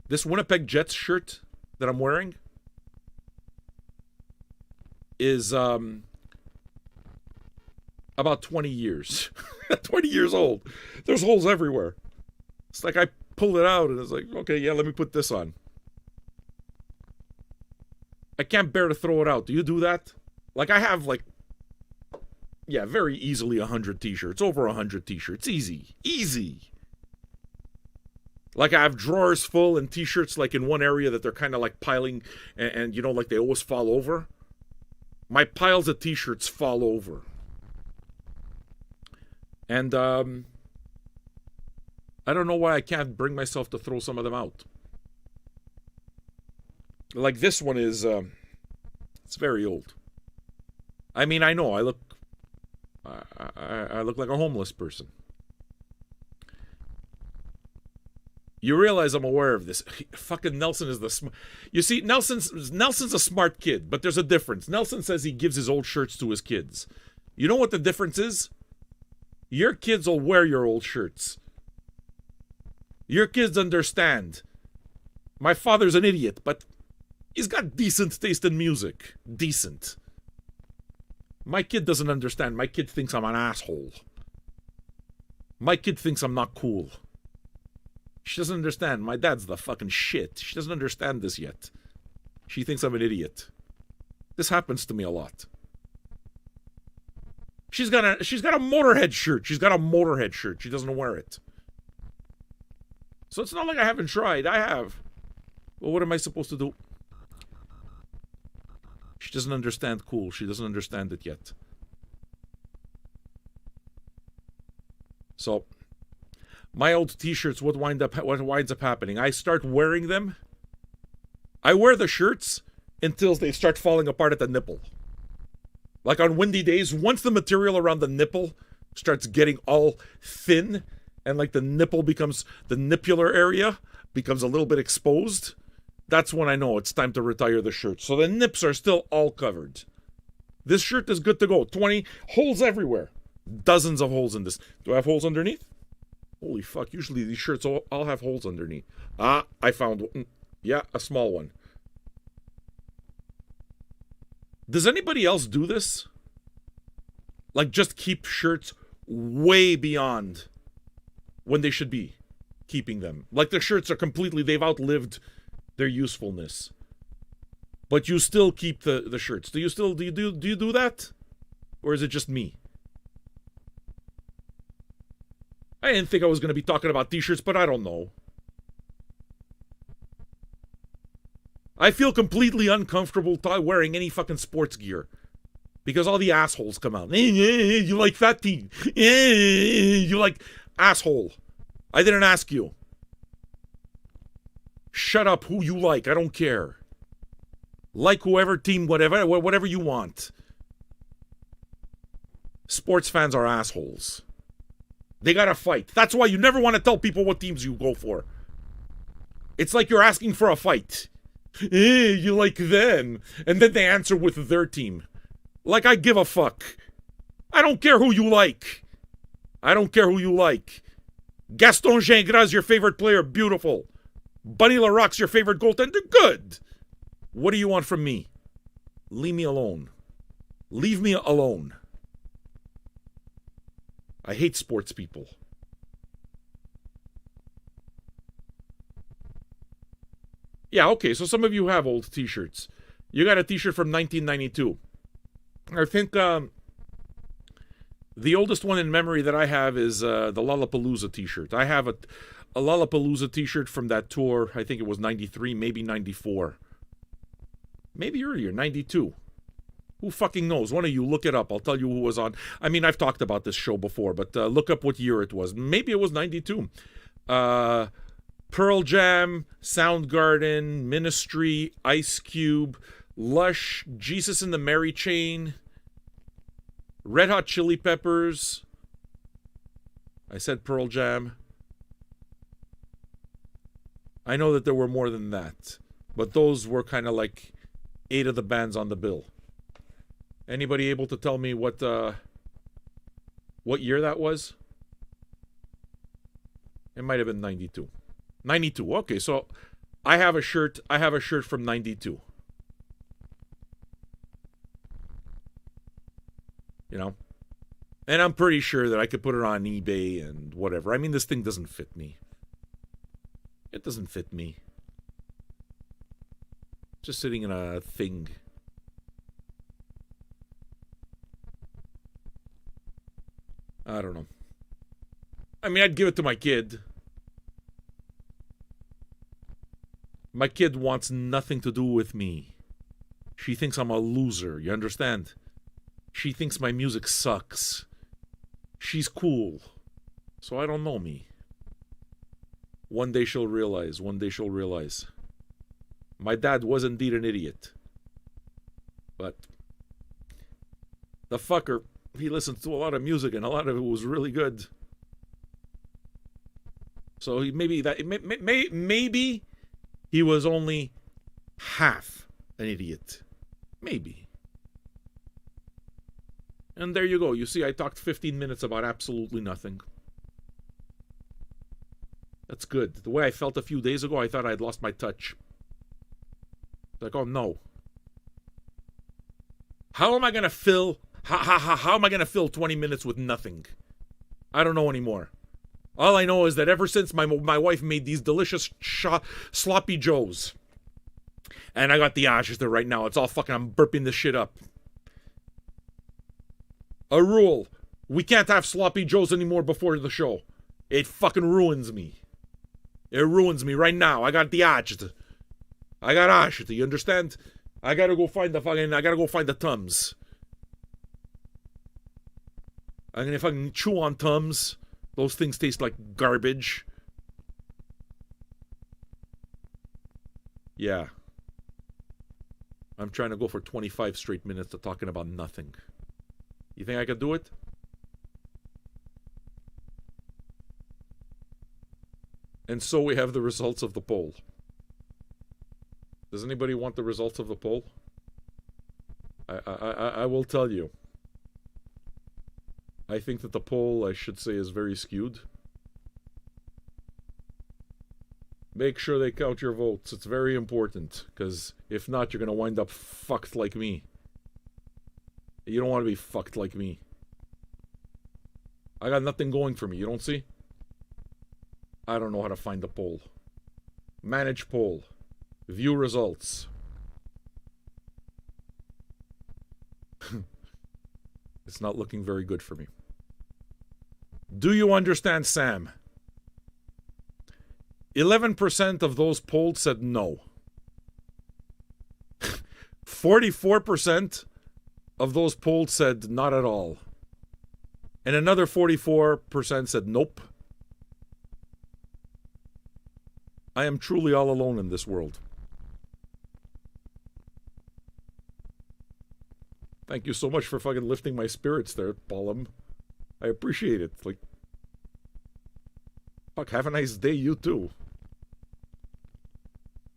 This Winnipeg Jets shirt that I'm wearing is about 20 years. 20 years old. There's holes everywhere. It's like I pulled it out and it's like, okay, yeah, let me put this on. I can't bear to throw it out. Do you do that? Like, I have, like, yeah, very easily 100 t-shirts. Over 100 t-shirts. Easy. Easy. Like, I have drawers full and t-shirts, like, in one area that they're kind of, like, piling, and, you know, like, they always fall over. My piles of t-shirts fall over. And, I don't know why I can't bring myself to throw some of them out. Like, this one is, it's very old. I mean, I know, I look like a homeless person. You realize I'm aware of this. Fucking Nelson is the you see, Nelson's a smart kid, but there's a difference. Nelson says he gives his old shirts to his kids. You know what the difference is? Your kids will wear your old shirts. Your kids understand. My father's an idiot, but he's got decent taste in music. Decent. My kid doesn't understand. My kid thinks I'm an asshole. My kid thinks I'm not cool. She doesn't understand. My dad's the fucking shit. She doesn't understand this yet. She thinks I'm an idiot. This happens to me a lot. She's got a Motorhead shirt. She's got a Motorhead shirt. She doesn't wear it. So it's not like I haven't tried. I have. Well, what am I supposed to do? She doesn't understand cool. She doesn't understand it yet. So, my old t-shirts, what winds up happening? I start wearing them. I wear the shirts until they start falling apart at the nipple. Like on windy days, once the material around the nipple starts getting all thin and like the nippular area becomes a little bit exposed, that's when I know it's time to retire the shirt. So the nips are still all covered. This shirt is good to go. 20 holes everywhere. Dozens of holes in this. Do I have holes underneath? Holy fuck, usually these shirts all have holes underneath. Ah, I found one. Yeah, a small one. Does anybody else do this? Like, just keep shirts way beyond when they should be keeping them. Like, the shirts are they've outlived their usefulness. But you still keep the shirts. Do you do that? Or is it just me? I didn't think I was going to be talking about t-shirts, but I don't know. I feel completely uncomfortable wearing any fucking sports gear. Because all the assholes come out. You like fat teen. You like asshole. I didn't ask you. Shut up who you like. I don't care. Like whoever team, whatever you want. Sports fans are assholes. They gotta fight. That's why you never want to tell people what teams you go for. It's like you're asking for a fight. You like them. And then they answer with their team. Like I give a fuck. I don't care who you like. I don't care who you like. Gaston Gingras your favorite player. Beautiful. Bunny Larocque's your favorite goaltender. Good. What do you want from me? Leave me alone. Leave me alone. I hate sports people. Yeah, okay, so some of you have old t-shirts. You got a t-shirt from 1992. I think the oldest one in memory that I have is the Lollapalooza t-shirt. I have a Lollapalooza t-shirt from that tour. I think it was 93, maybe 94. Maybe earlier, 92. Who fucking knows? One of you look it up. I'll tell you who was on. I mean, I've talked about this show before, but look up what year it was. Maybe it was 92. Pearl Jam, Soundgarden, Ministry, Ice Cube, Lush, Jesus and the Mary Chain, Red Hot Chili Peppers. I said Pearl Jam. I know that there were more than that, but those were kind of like 8 of the bands on the bill. Anybody able to tell me what year that was? It might have been 92. 92. Okay, so I have a shirt from 92. You know? And I'm pretty sure that I could put it on eBay and whatever. I mean, this thing doesn't fit me. It doesn't fit me. Just sitting in a thing. I don't know. I mean, I'd give it to my kid. My kid wants nothing to do with me. She thinks I'm a loser, you understand? She thinks my music sucks. She's cool. So I don't know me. One day she'll realize. My dad was indeed an idiot. But the fucker, he listens to a lot of music and a lot of it was really good. So maybe he was only half an idiot. Maybe. And there you go. You see, I talked 15 minutes about absolutely nothing. That's good. The way I felt a few days ago, I thought I'd lost my touch. Like, oh no. How am I going to fill... How am I going to fill 20 minutes with nothing? I don't know anymore. All I know is that ever since my wife made these delicious sloppy joes, and I got the ashes there right now. It's all fucking, I'm burping this shit up. A rule. We can't have sloppy joes anymore before the show. It fucking ruins me. It ruins me right now. I got the ashes. You understand? I gotta go find the Tums. I'm gonna fucking chew on Tums. Those things taste like garbage. Yeah. I'm trying to go for 25 straight minutes of talking about nothing. You think I could do it? And so we have the results of the poll. Does anybody want the results of the poll? I will tell you. I think that the poll, I should say, is very skewed. Make sure they count your votes. It's very important, because if not, you're going to wind up fucked like me. You don't want to be fucked like me. I got nothing going for me, you don't see? I don't know how to find the poll. Manage poll. View results. It's not looking very good for me. Do you understand, Sam? 11% of those polled said no. 44% of those polled said not at all. And another 44% said nope. I am truly all alone in this world. Thank you so much for fucking lifting my spirits there, Paulum. I appreciate it. Like, fuck, have a nice day, you too.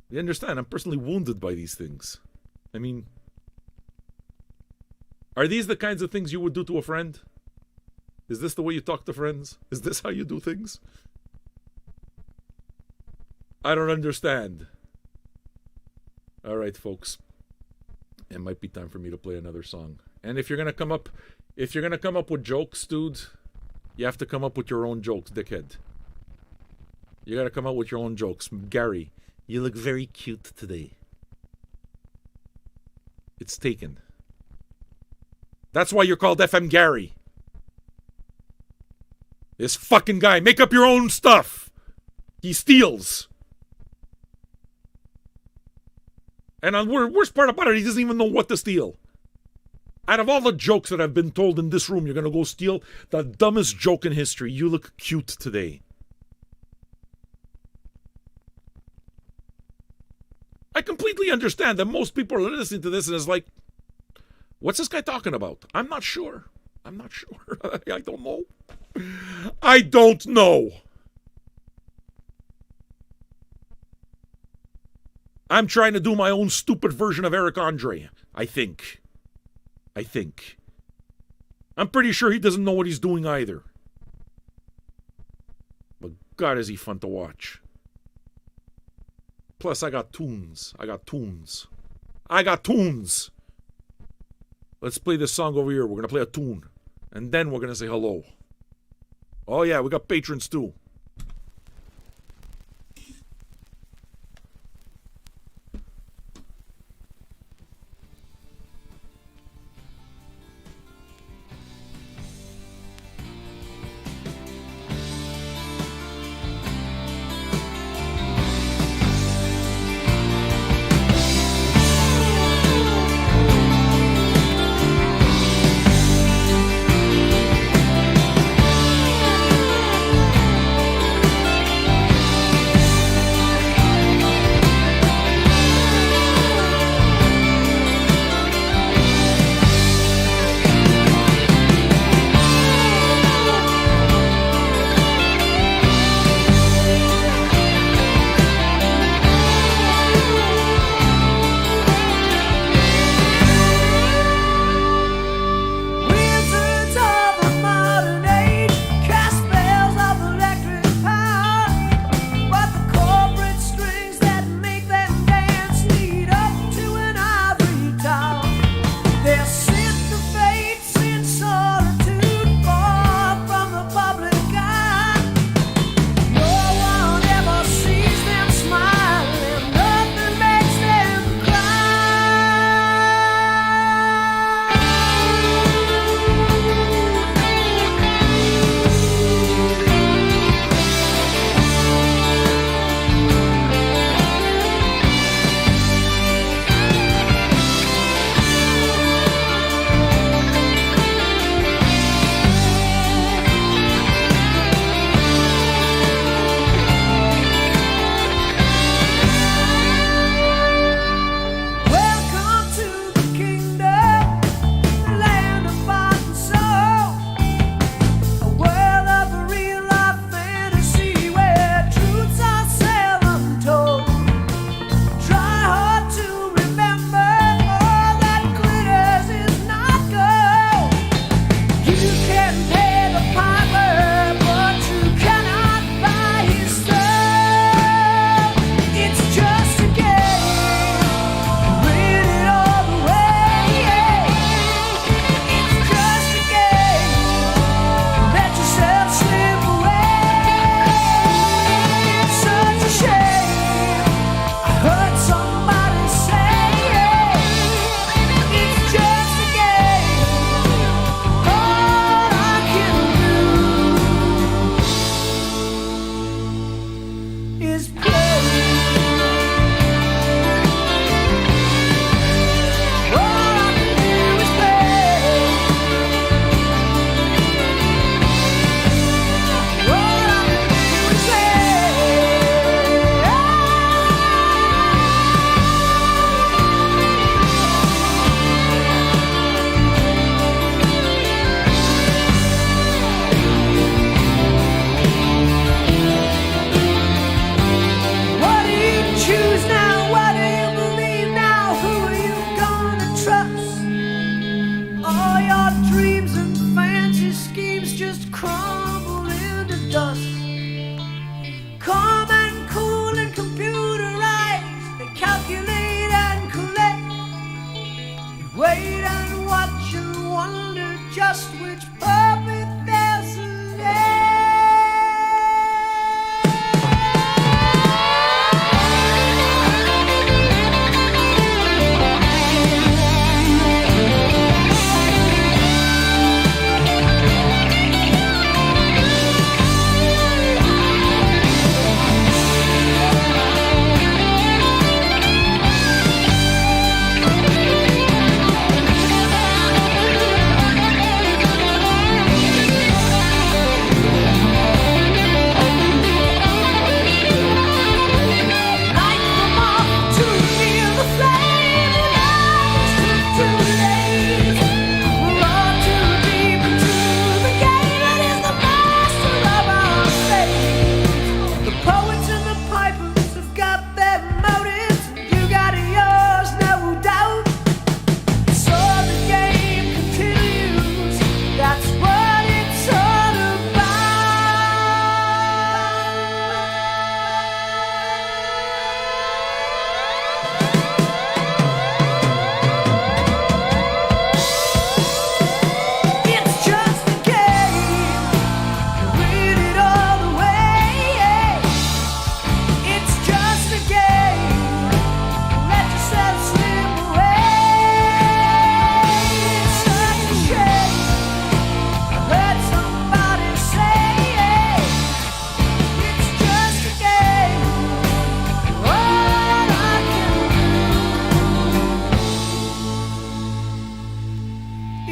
You understand, I'm personally wounded by these things. I mean, are these the kinds of things you would do to a friend? Is this the way you talk to friends? Is this how you do things? I don't understand. All right, folks. It might be time for me to play another song. And if you're gonna come up with jokes, dude, you have to come up with your own jokes, dickhead. You gotta come up with your own jokes. Gary, you look very cute today. It's taken. That's why you're called FM Gary. This fucking guy, make up your own stuff. He steals. And the worst part about it, he doesn't even know what to steal. Out of all the jokes that have been told in this room, you're going to go steal the dumbest joke in history. You look cute today. I completely understand that most people are listening to this and it's like, what's this guy talking about? I'm not sure. I don't know. I don't know. I'm trying to do my own stupid version of Eric Andre, I think. I'm pretty sure he doesn't know what he's doing either. But God, is he fun to watch. Plus, I got tunes. Let's play this song over here. We're going to play a tune. And then we're going to say hello. Oh yeah, we got patrons too.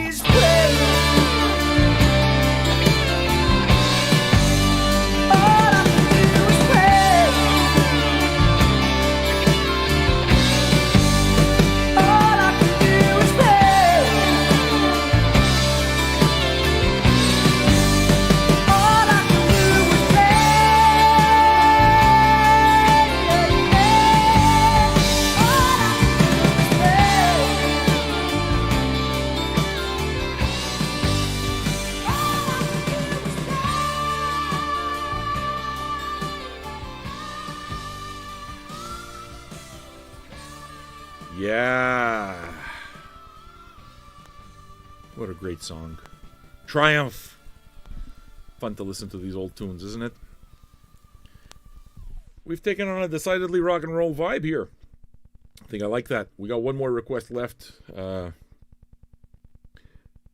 always pray. All I can do is pray. All I can do is pray. All I can do is pray. Yeah. What a great song. Triumph. Fun to listen to these old tunes, isn't it? We've taken on a decidedly rock and roll vibe here. I think I like that. We got one more request left. Who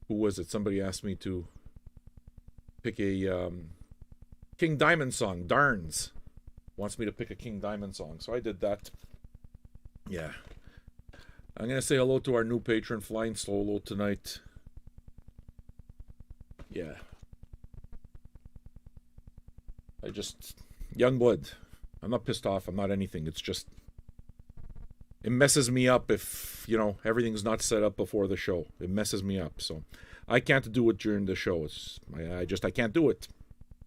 was it? Somebody asked me to pick a King Diamond song. Darns wants me to pick a King Diamond song, so I did that. Yeah. I'm going to say hello to our new patron, Flying Solo, tonight. Yeah. Youngblood. I'm not pissed off. I'm not anything. It's just, it messes me up if, everything's not set up before the show. It messes me up. So I can't do it during the show. I can't do it.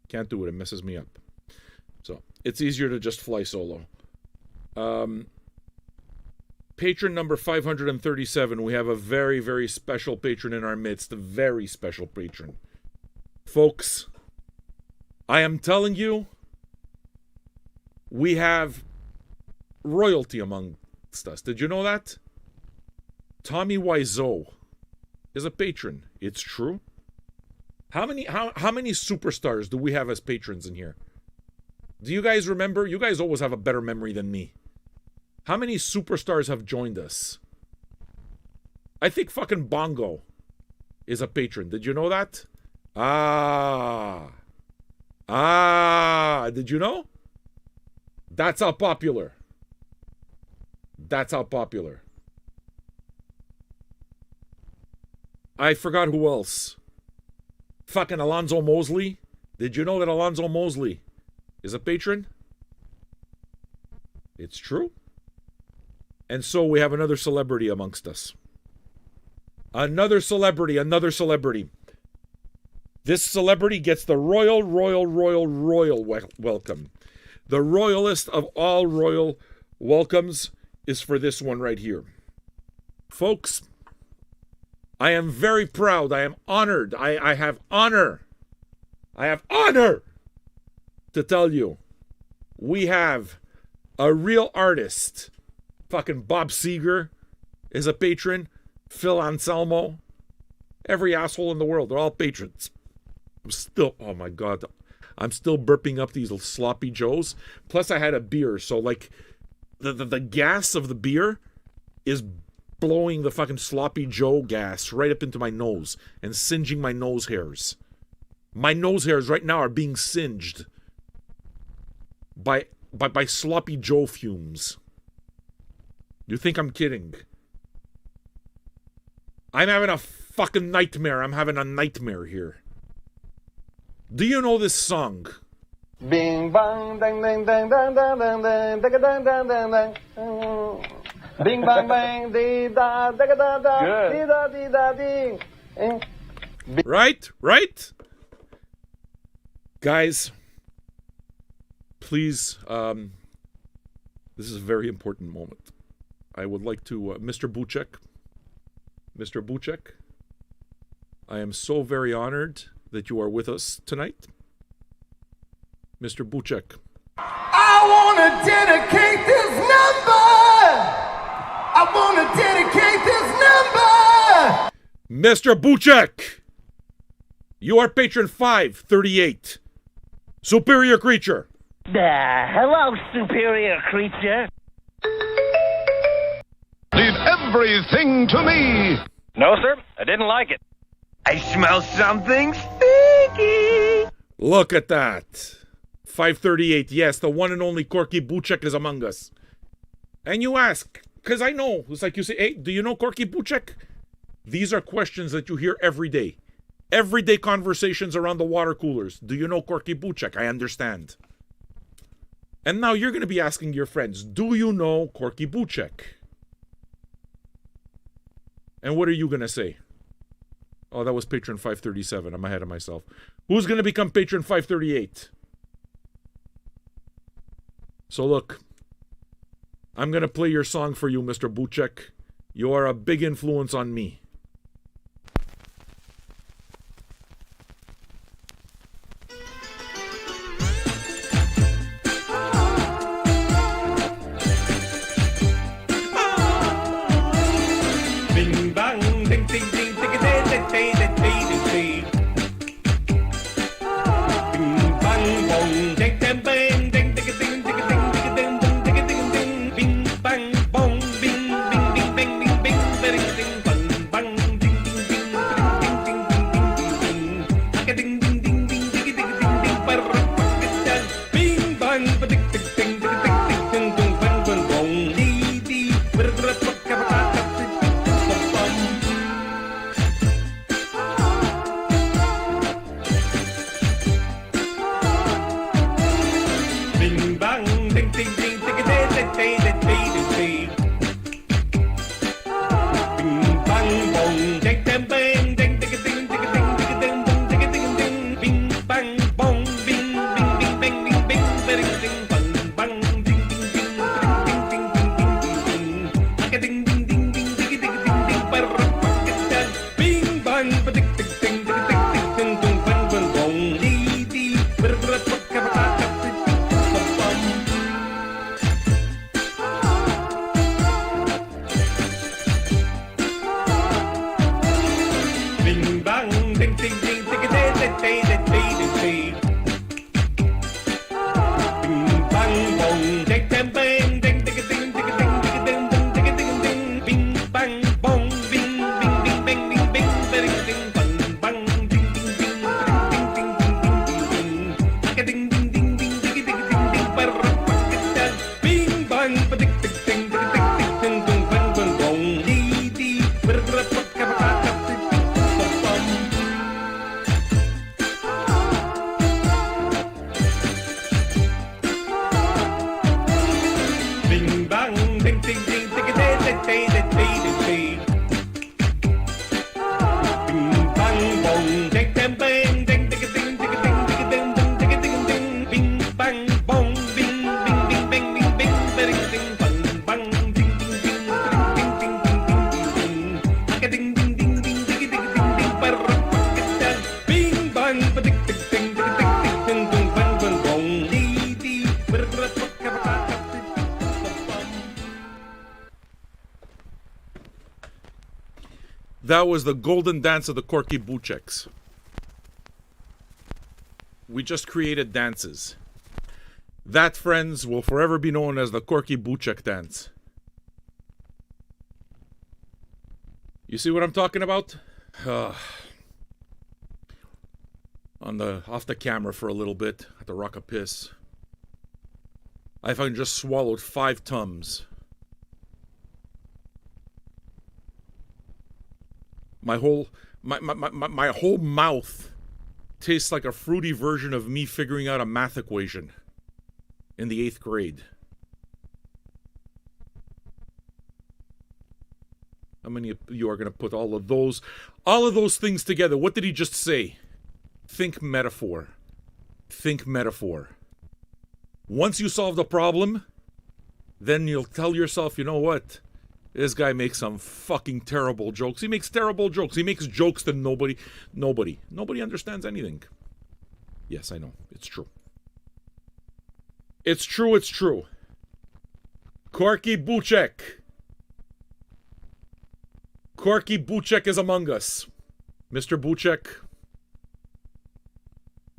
Can't do it. It messes me up. So it's easier to just fly solo. Patron number 537. We have a very, very special patron in our midst. A very special patron. Folks, I am telling you, we have royalty amongst us. Did you know that? Tommy Wiseau is a patron. It's true. How many superstars do we have as patrons in here? Do you guys remember? You guys always have a better memory than me. How many superstars have joined us? I think fucking Bongo is a patron. Did you know that? Did you know? That's how popular. That's how popular. I forgot who else. Fucking Alonzo Mosley. Did you know that Alonzo Mosley is a patron? It's true. And so we have another celebrity amongst us. Another celebrity. This celebrity gets the royal welcome. The royalest of all royal welcomes is for this one right here. Folks, I am very proud. I am honored. I have honor. I have honor to tell you we have a real artist. Fucking Bob Seger is a patron. Phil Anselmo. Every asshole in the world. They're all patrons. Oh my God. I'm still burping up these sloppy joes. Plus I had a beer. So like the gas of the beer is blowing the fucking sloppy joe gas right up into my nose and singeing my nose hairs. My nose hairs right now are being singed by sloppy joe fumes. You think I'm kidding? I'm having a fucking nightmare. I'm having a nightmare here. Do you know this song? Bing bang dang dang dang dang dang dang dang dang dang dang dang. Bing bang bang dee da da da da dee da dee da dee. Right? Guys, please, this is a very important moment. I would like to, Mr. Buchek, I am so very honored that you are with us tonight. Mr. Buchek. I want to dedicate this number. Mr. Buchek, you are patron 538. Superior Creature. Hello, superior creature. Leave everything to me. No, sir, I didn't like it. I smell something stinky. Look at that. 538. Yes, the one and only Corky Buchek is among us. And you ask, because I know, it's like you say, hey, do you know Corky Buchek? These are questions that you hear every day. Everyday conversations around the water coolers. Do you know Corky Buchek? I understand. And now you're going to be asking your friends, do you know Corky Buchek? And what are you going to say? Oh, that was patron 537. I'm ahead of myself. Who's going to become patron 538? So look, I'm going to play your song for you, Mr. Buchek. You are a big influence on me. Bing bang, ding ding ding, ding ding ding ding ding ding. Bing bang bong, ding ding bang, ding ding ding ding ding ding ding ding ding. Bing bang bong, bing bing bing bing bing bing ding ding bang bang ding ding ding ding ding ding ding ding. Ding ding ding ding ding ding ding ding. Parapakityan. Bing bang, ding ding ding ding ding ding ding bang bang bong. Di di berpakapakap. Bing bang, ding ding ding, ding ding ding ding ding ding. Bing bang bong, ding ding bang, ding ding ding ding ding ding ding ding ding. Bing bang bong, bing bing bing bing bing bing ding ding bang bang ding ding ding ding ding ding ding. Ding ding ding ding ding ding ding ding. Parapakityan. Bing bang, ding ding ding ding ding ding ding bang bang bong. Di di berpakapakap. Bing bang, ding ding ding, ding ding ding ding ding ding. Bing bang bong, ding ding bang, ding ding ding ding ding ding ding ding ding. Bing bang bong, bing bing bing bing bing bing ding ding bang bang ding ding ding ding ding ding ding. Ding ding ding ding ding ding ding ding. Parapakityan. Bing bang, ding ding ding ding ding ding ding bang bang bong. Di di berpakapakap. Bing bang, ding ding ding, ding ding ding ding ding ding. Bing bang bong, ding ding bang, ding ding ding ding ding ding ding ding ding. Bing bang bong, bing bing bing bing bing bing ding ding bang bang ding ding ding ding ding ding ding. Ding ding ding ding ding ding ding. Parapakityan. Bing bang, ding ding ding ding ding ding ding bang bang bong. Di di berpakapakap. That was the golden dance of the Corky Bucheks. We just created dances. That, friends, will forever be known as the Corky Buchek dance. You see what I'm talking about? Off the camera for a little bit at the Rock of Piss. I fucking just swallowed 5 Tums. My whole mouth tastes like a fruity version of me figuring out a math equation in the 8th grade. How many of you are going to put all of those things together? What did he just say? Think metaphor. Think metaphor. Once you solve the problem, then you'll tell yourself, you know what? This guy makes some fucking terrible jokes. He makes terrible jokes. He makes jokes that nobody understands anything. Yes, I know. It's true. It's true, it's true. Corky Buchek. Corky Buchek is among us. Mr. Buchek,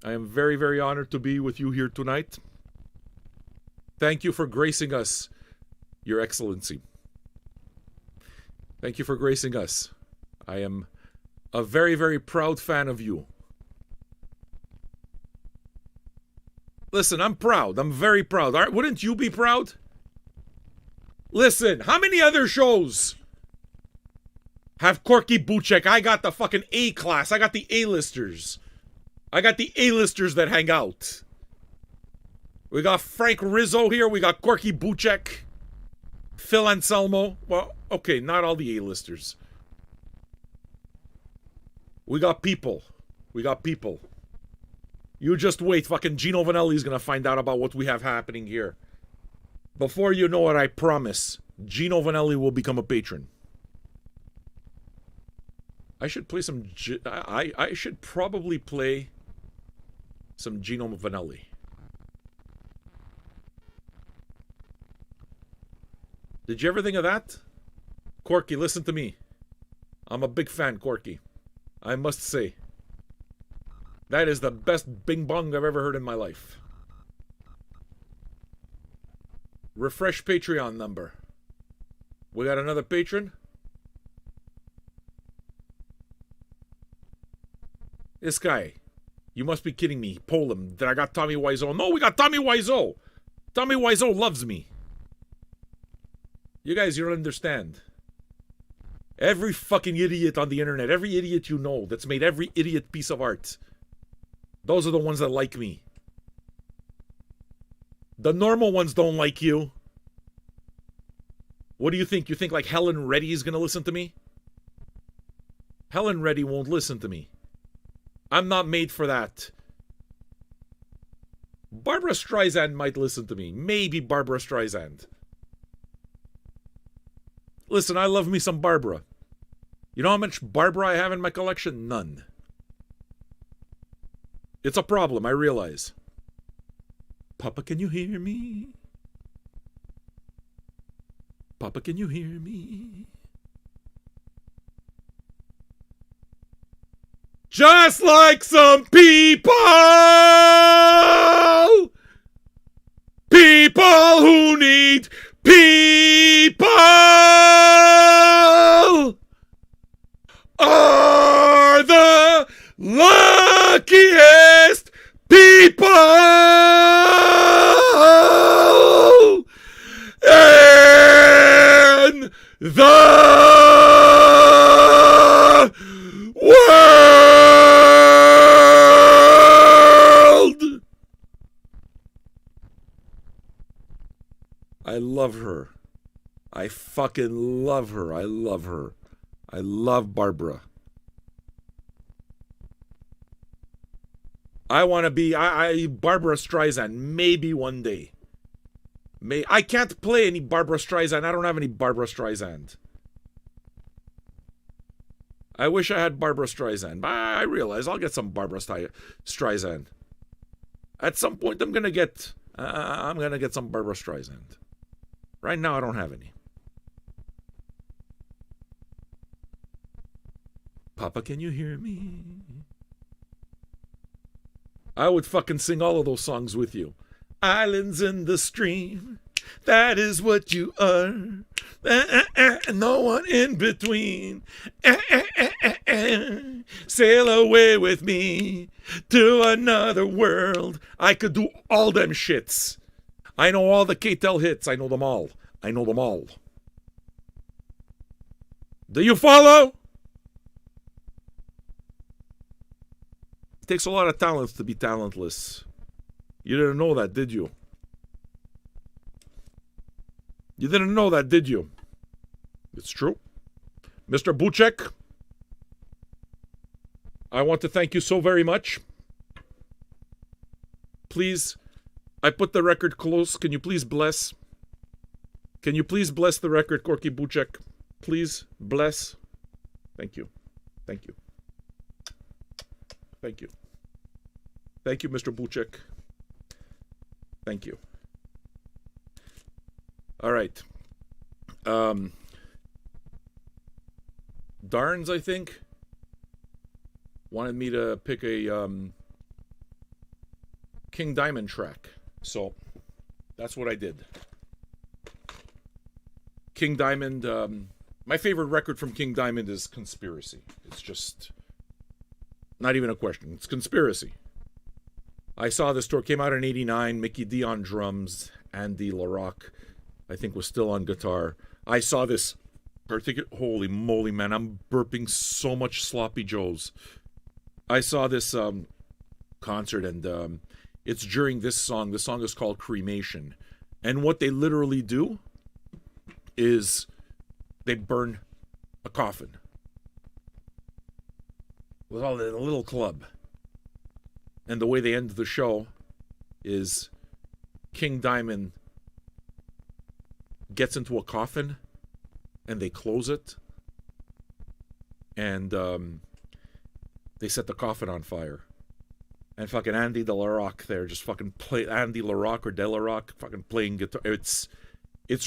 I am very, very honored to be with you here tonight. Thank you for gracing us, Your Excellency. Thank you for gracing us. I am a very, very proud fan of you. Listen, I'm proud. I'm very proud. All right, wouldn't you be proud? Listen, how many other shows Have Corky Buchek. I got the fucking A class. I got the A-listers. I got the A-listers that hang out. We got Frank Rizzo here. We got Corky Buchek. Phil Anselmo. Well, okay, not all the A-listers. We got people. We got people. You just wait. Fucking Gino Vanelli's gonna find out about what we have happening here. Before you know it, I promise, Gino Vanelli will become a patron. I should play some... I should probably play some Gino Vanelli. Did you ever think of that? Corky, listen to me. I'm a big fan, Corky. I must say. That is the best bing bong I've ever heard in my life. Refresh Patreon number. We got another patron? This guy. You must be kidding me. Poland. Did I got Tommy Wiseau? No, we got Tommy Wiseau. Tommy Wiseau loves me. You guys, you don't understand. Every fucking idiot on the internet, every idiot you know that's made every idiot piece of art, those are the ones that like me. The normal ones don't like you. What do you think? You think like Helen Reddy is going to listen to me? Helen Reddy won't listen to me. I'm not made for that. Barbara Streisand might listen to me. Maybe Barbara Streisand. Listen, I love me some Barbara. You know how much Barbara I have in my collection? None. It's a problem, I realize. Papa, can you hear me? Papa, can you hear me? Just like some people! People who need people! Are the luckiest people in the world. I love her. I fucking love her. I love her. I love Barbara. I want to be Barbara Streisand, maybe one day. I can't play any Barbara Streisand. I don't have any Barbara Streisand. I wish I had Barbara Streisand. I realize I'll get some Barbara Streisand. At some point, I'm gonna get some Barbara Streisand. Right now, I don't have any. Papa, can you hear me? I would fucking sing all of those songs with you. Islands in the stream, that is what you are. No one in between. Sail away with me to another world. I could do all them shits. I know all the K-Tel hits. I know them all. I know them all. Do you follow? It takes a lot of talent to be talentless. You didn't know that, did you? You didn't know that, did you? It's true. Mr. Buchek, I want to thank you so very much. Please, I put the record close. Can you please bless? Can you please bless the record, Corky Buchek? Please bless. Thank you. Thank you. Thank you. Thank you, Mr. Buchek. Thank you. All right. Darns, I think, wanted me to pick a King Diamond track. So that's what I did. King Diamond, my favorite record from King Diamond is Conspiracy. It's just not even a question. It's Conspiracy. I saw this tour, came out in 89, Mickey D on drums, Andy LaRocque, I think, was still on guitar. I saw this Holy moly, man! I'm burping so much sloppy joes. I saw this concert, and it's during this song. The song is called "Cremation," and what they literally do is they burn a coffin with all in a little club. And the way they end the show is King Diamond gets into a coffin and they close it, and they set the coffin on fire. And fucking Andy DeLarock there just fucking play Andy LaRock or DeLarock fucking playing guitar. It's